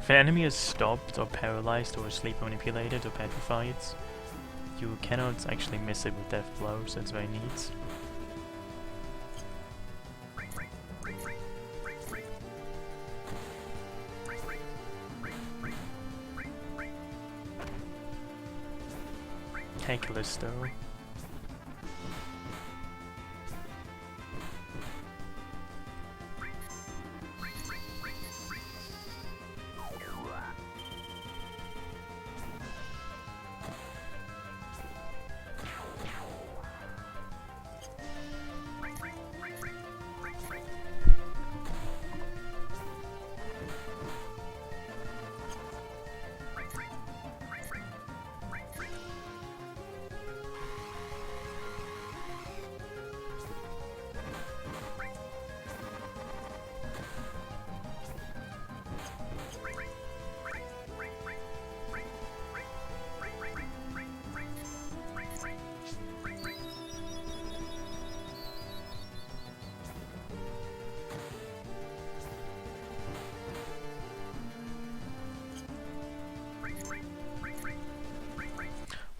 If an enemy is stopped or paralyzed or sleep manipulated or petrified, you cannot actually miss it with death blow, so it's very neat. Hey Callisto.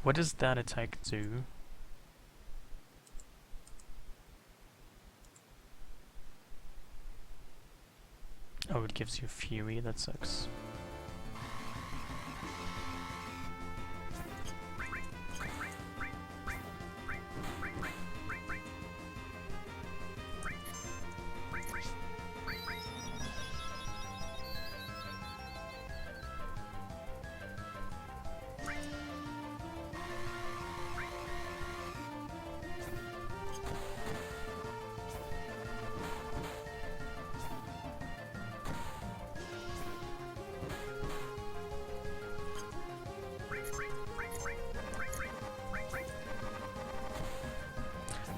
What does that attack do? Oh, it gives you Fury, that sucks.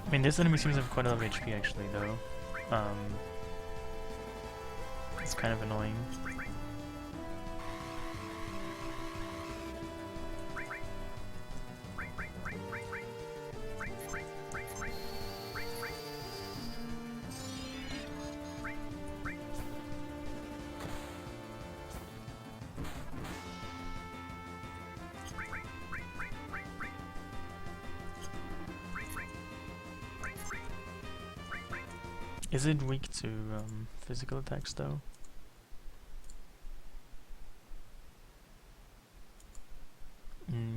I mean, this enemy seems to have quite a lot of HP actually, though. It's kind of annoying. Is it weak to physical attacks though?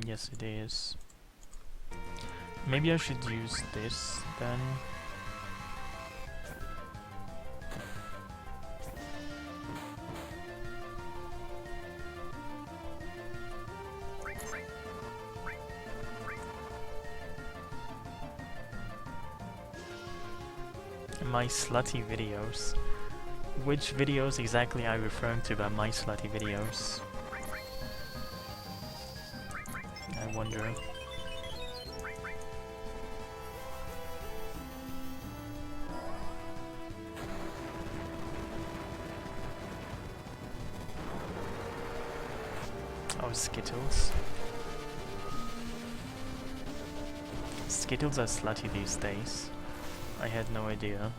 Yes it is. Maybe I should use this then. My slutty videos. Which videos exactly are you referring to by my slutty videos? I wonder. Oh, Skittles. Skittles are slutty these days. I had no idea.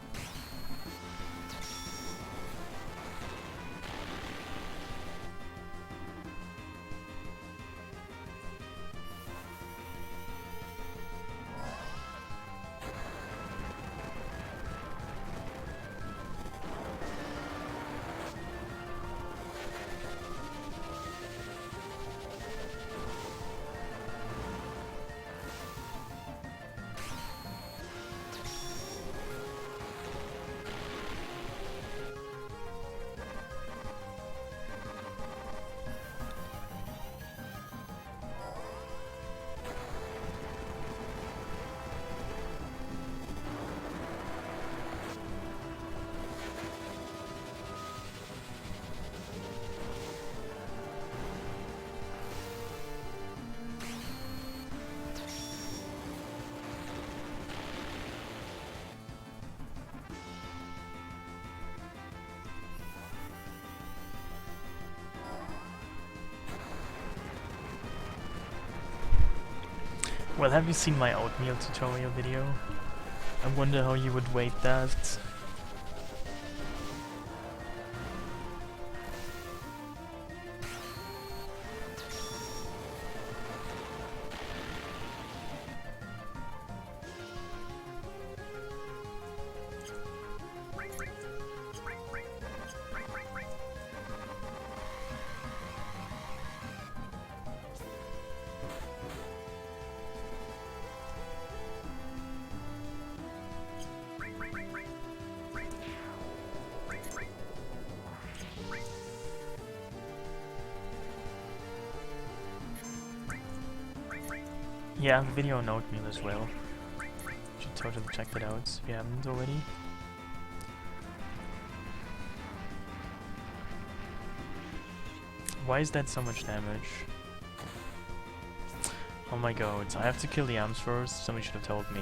Well, have you seen my oatmeal tutorial video? I wonder how you would weight that. Yeah, I have a video on oatmeal as well. You should totally check that out if you haven't already. Why is that so much damage? Oh my god, I have to kill the arms first, somebody should have told me.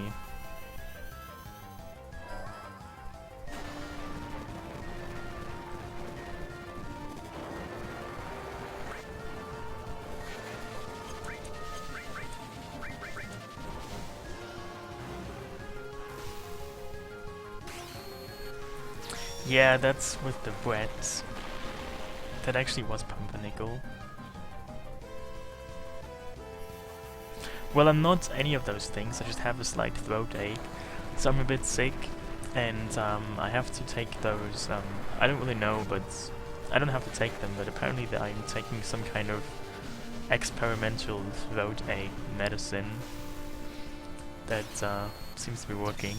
Yeah, that's with the bread. That actually was pumpernickel. Well, I'm not any of those things, I just have a slight throat ache. So I'm a bit sick, and I have to take those, I don't really know, but I don't have to take them, but apparently I'm taking some kind of experimental throat ache medicine that seems to be working.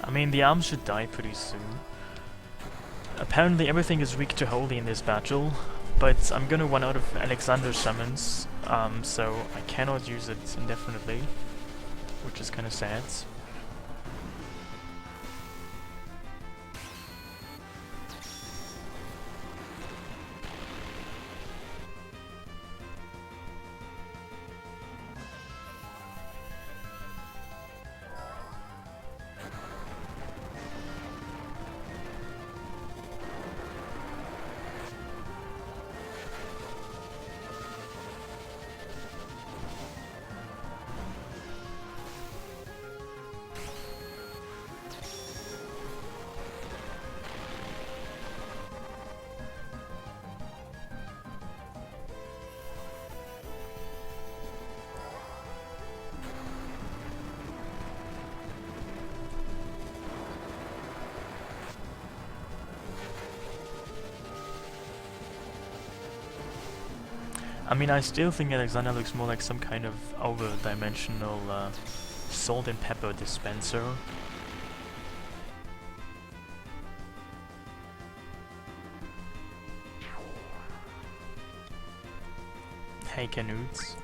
I mean, the arms should die pretty soon. Apparently everything is weak to holy in this battle, but I'm gonna run out of Alexander's summons, so I cannot use it indefinitely, which is kinda sad. I mean, I still think Alexander looks more like some kind of over-dimensional salt and pepper dispenser. Hey, Canutes.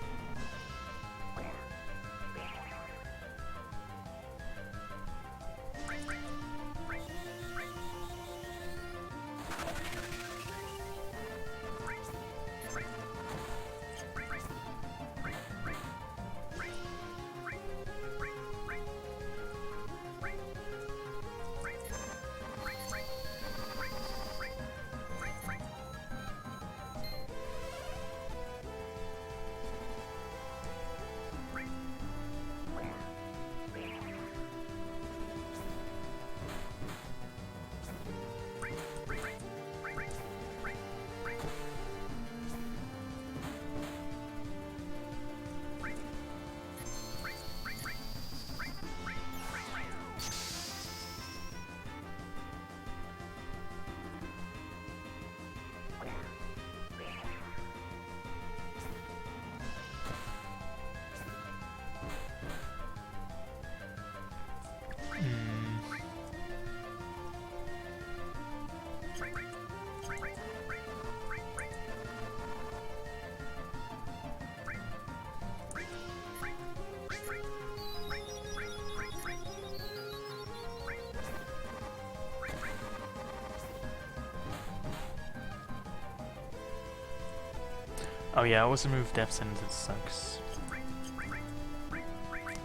Oh yeah, I also removed death sentence, it sucks.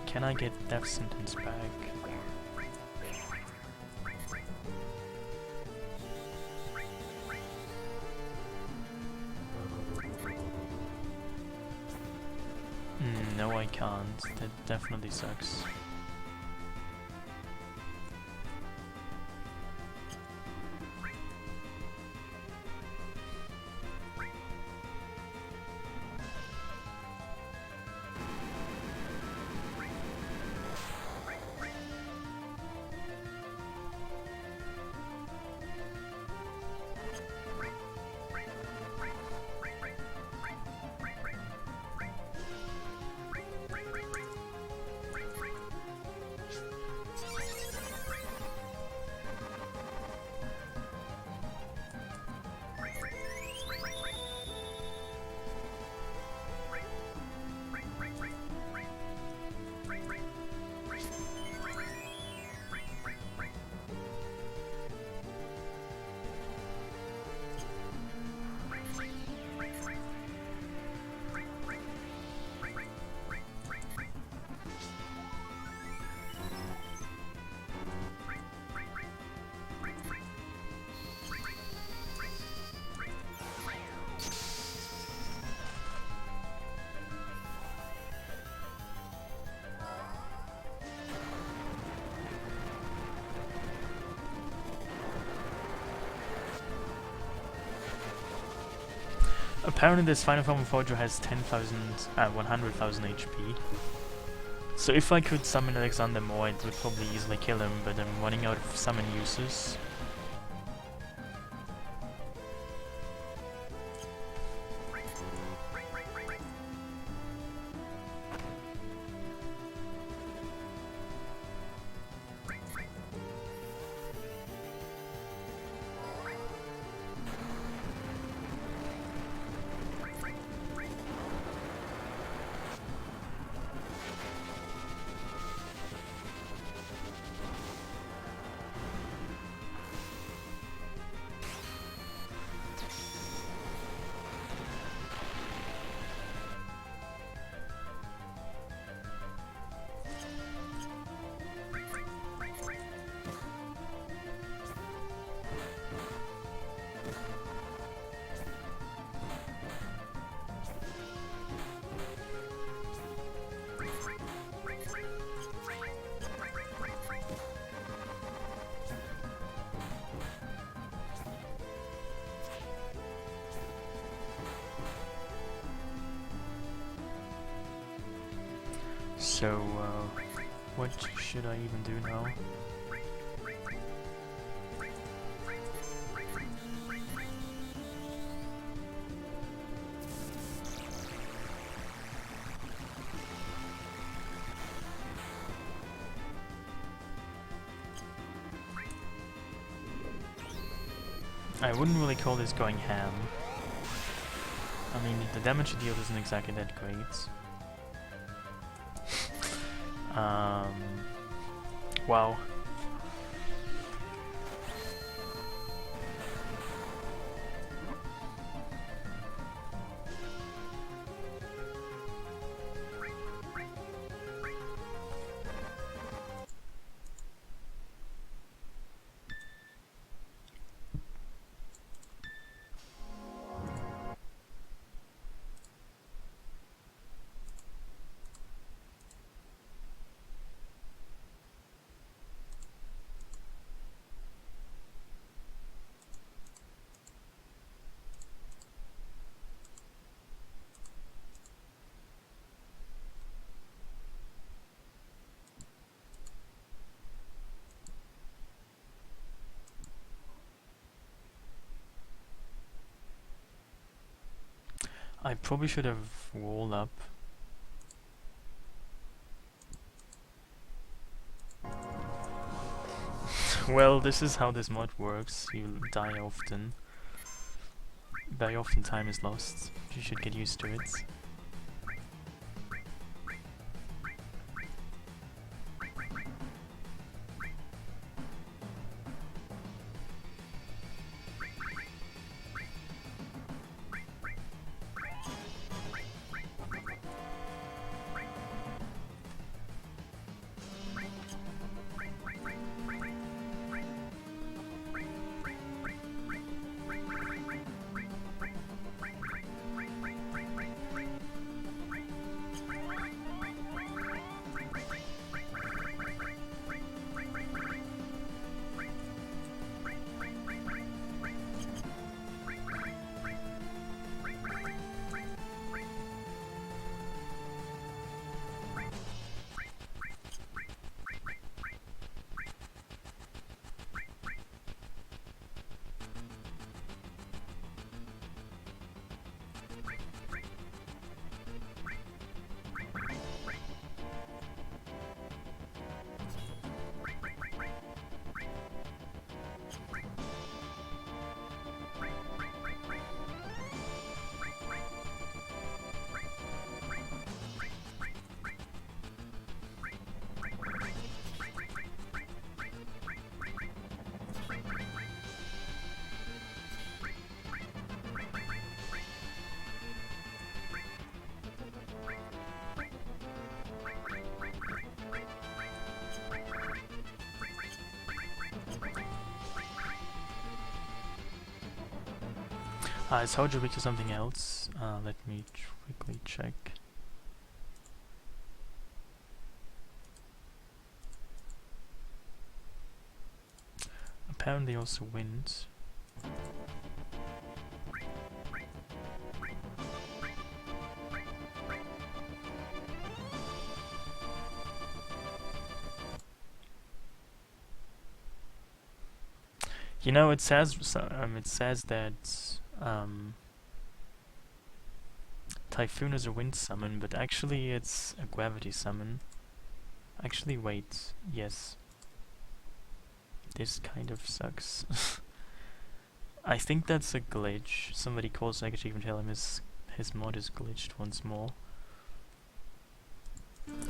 Can I get death sentence back? No, I can't. That definitely sucks. Apparently this Final Fantasy VII has 100,000 HP. So if I could summon Alexander more, it would probably easily kill him, but I'm running out of summon uses. So, what should I even do now? I wouldn't really call this going ham. I mean, the damage it deals isn't exactly that great. Wow. I probably should have walled up. Well, this is how this mod works. You die often. Very often time is lost. You should get used to it. Is Hojo weak to something else? Let me quickly check. Apparently also wind. You know, it says that Typhoon is a wind summon, but actually it's a gravity summon. Actually, wait, yes. This kind of sucks. I think that's a glitch. Somebody call SegaChief and tell him his mod is glitched once more.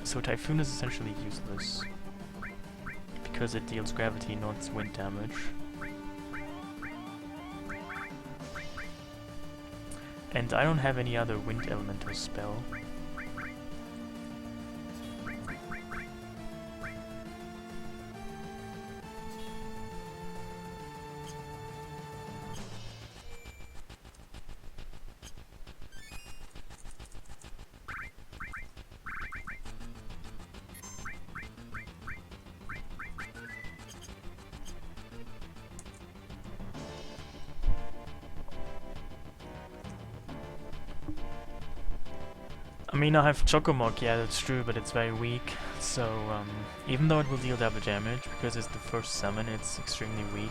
So Typhoon is essentially useless because it deals gravity, not wind damage. And I don't have any other wind elemental spell. I mean, I have Chocomok, yeah, that's true, but it's very weak. So, even though it will deal double damage, because it's the first summon, it's extremely weak.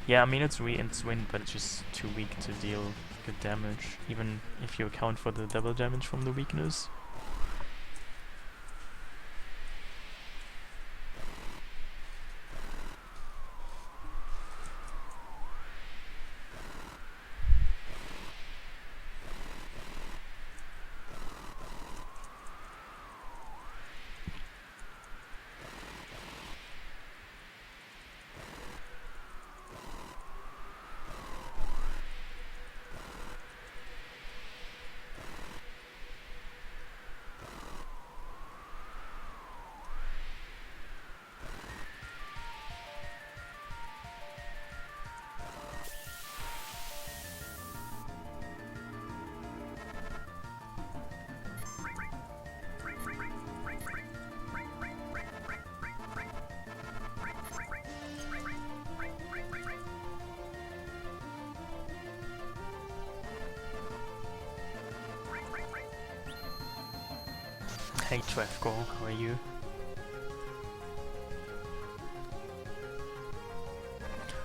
Yeah, I mean, it's wind, but it's just too weak to deal good damage, even if you account for the double damage from the weakness. Hey Trefko, how are you?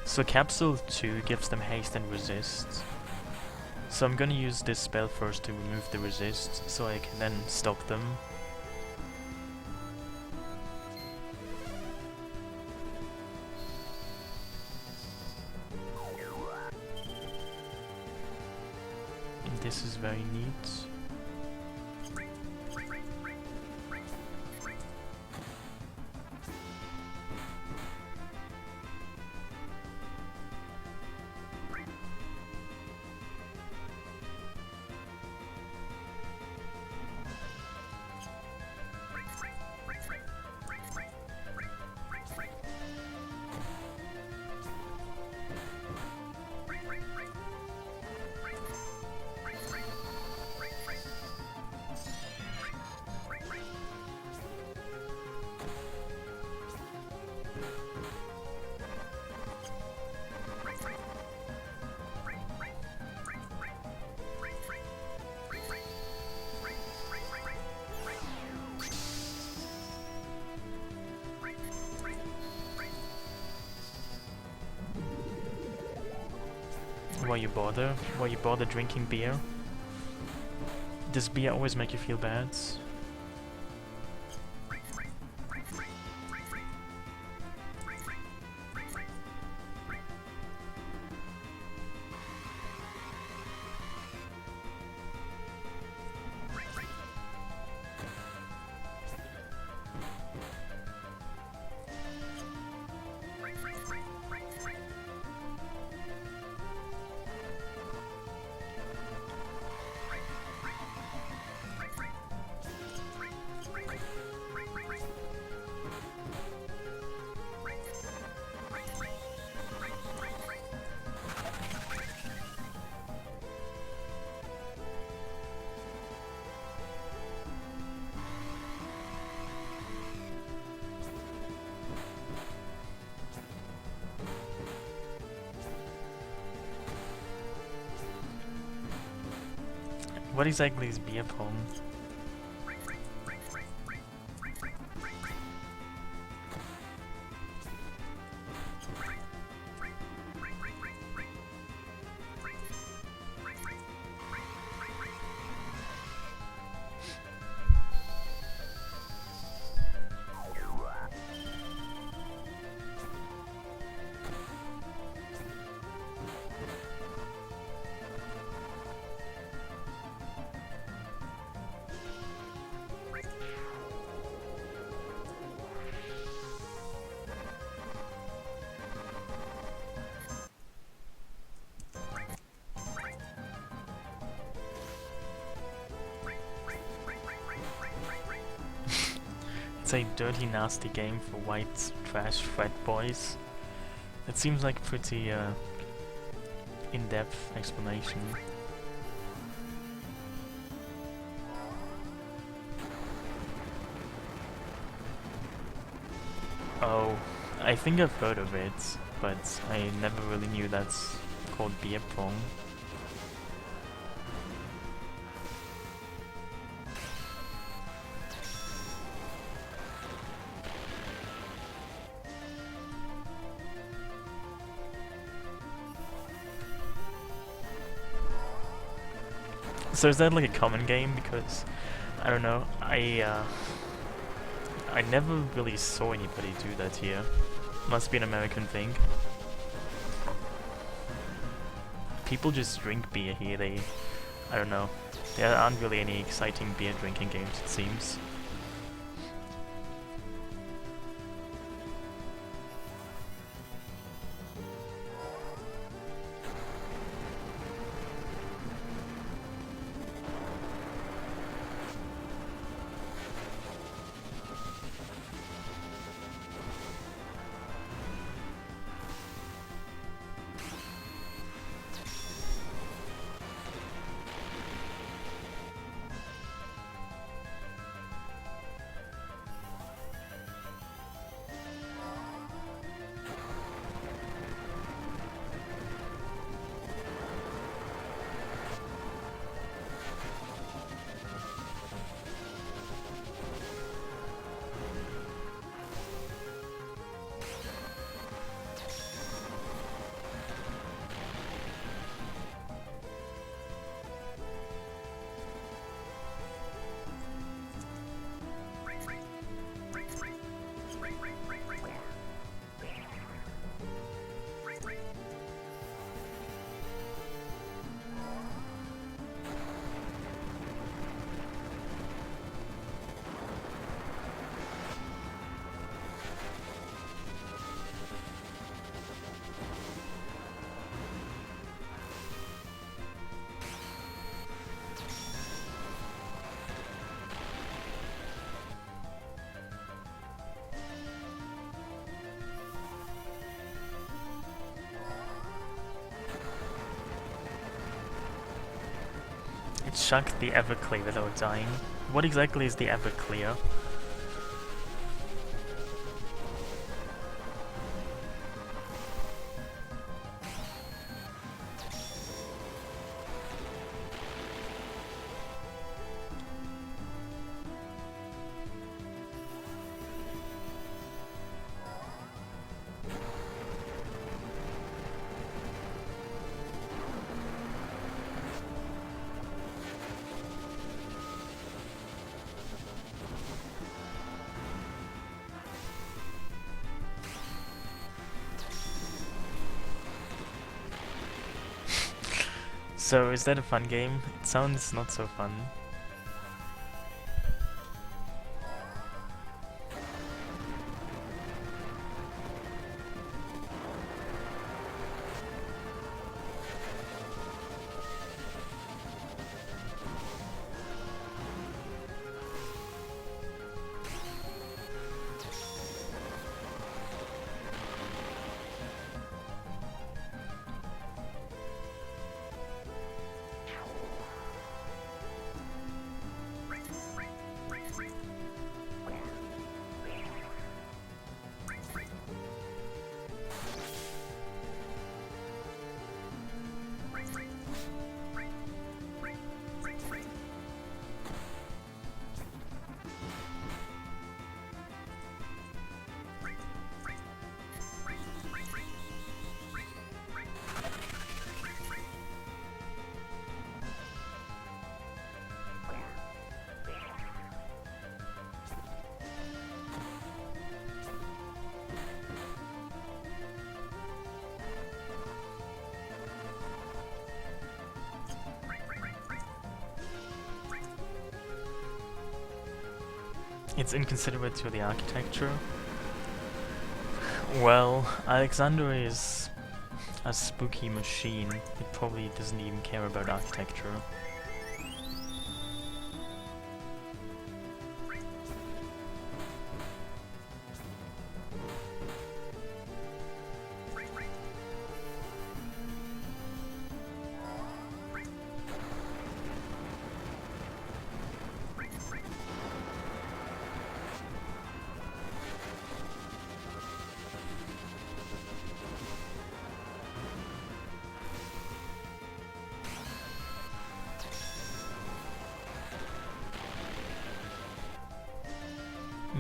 So Capsule 2 gives them haste and resist. So I'm gonna use this spell first to remove the resist, so I can then stop them. And this is very neat. Why you bother? Why you bother drinking beer? Does beer always make you feel bad? What exactly is beer pong? It's a dirty, nasty game for white trash frat boys. It seems like a pretty in-depth explanation. Oh, I think I've heard of it, but I never really knew that's called beer pong. So is that like a common game? Because I don't know, I never really saw anybody do that here. Must be an American thing. People just drink beer here. I don't know. There aren't really any exciting beer drinking games, it seems. It chucked the Everclear without dying. What exactly is the Everclear? So, is that a fun game? It sounds not so fun. It's inconsiderate to the architecture. Well, Alexander is a spooky machine. It probably doesn't even care about architecture.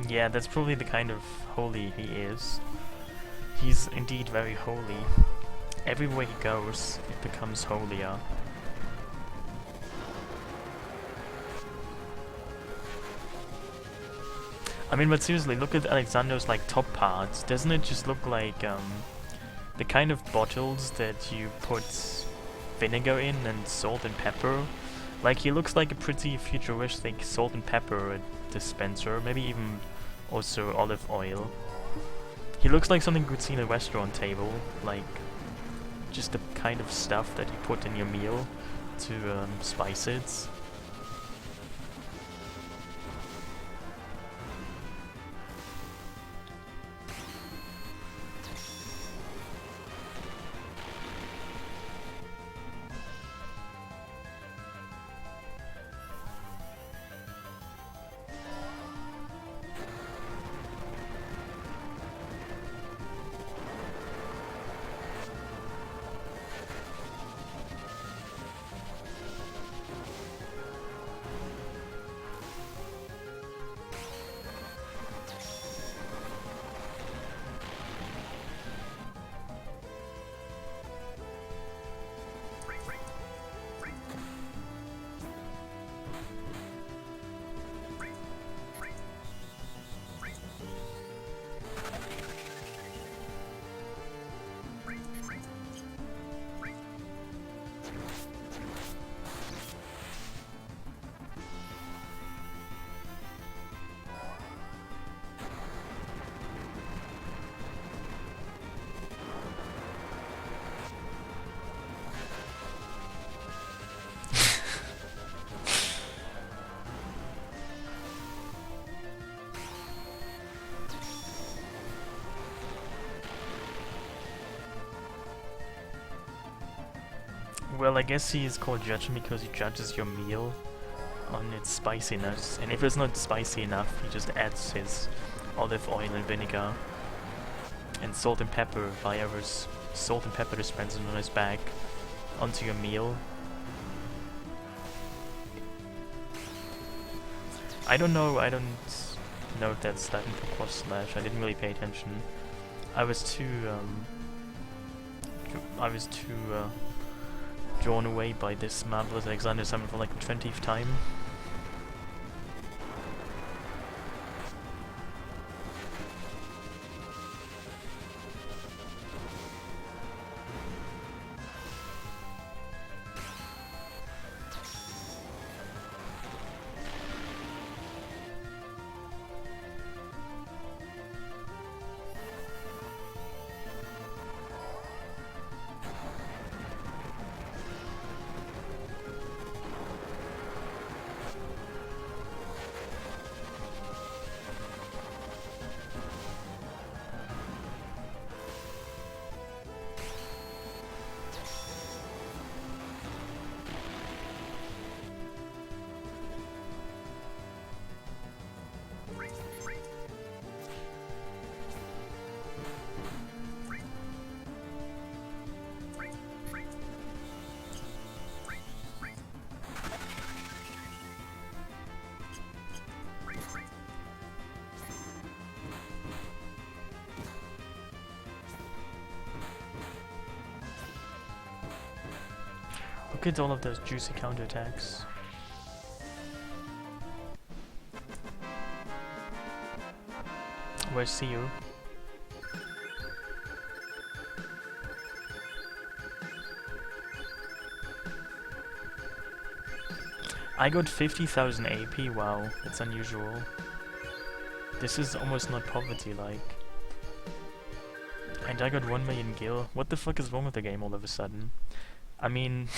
Yeah, that's probably the kind of holy he is. He's indeed very holy. Everywhere he goes, it becomes holier. I mean, but seriously, look at Alexander's like top parts. Doesn't it just look like the kind of bottles that you put vinegar in and salt and pepper? Like, he looks like a pretty futuristic salt and pepper dispenser, maybe even also olive oil. He looks like something you'd see in a restaurant table, like just the kind of stuff that you put in your meal to spice it. Well, I guess he is called judgment because he judges your meal on its spiciness, and if it's not spicy enough, he just adds his olive oil and vinegar and salt and pepper via his salt and pepper dispenser on his back onto your meal. I don't know if that's Latin for cross slash. I didn't really pay attention. I was too drawn away by this marvelous Alexander summon for like the 20th time. Look at all of those juicy counterattacks. Where's CU? I got 50,000 AP, wow, that's unusual. This is almost not poverty-like. And I got 1 million gil. What the fuck is wrong with the game all of a sudden? I mean...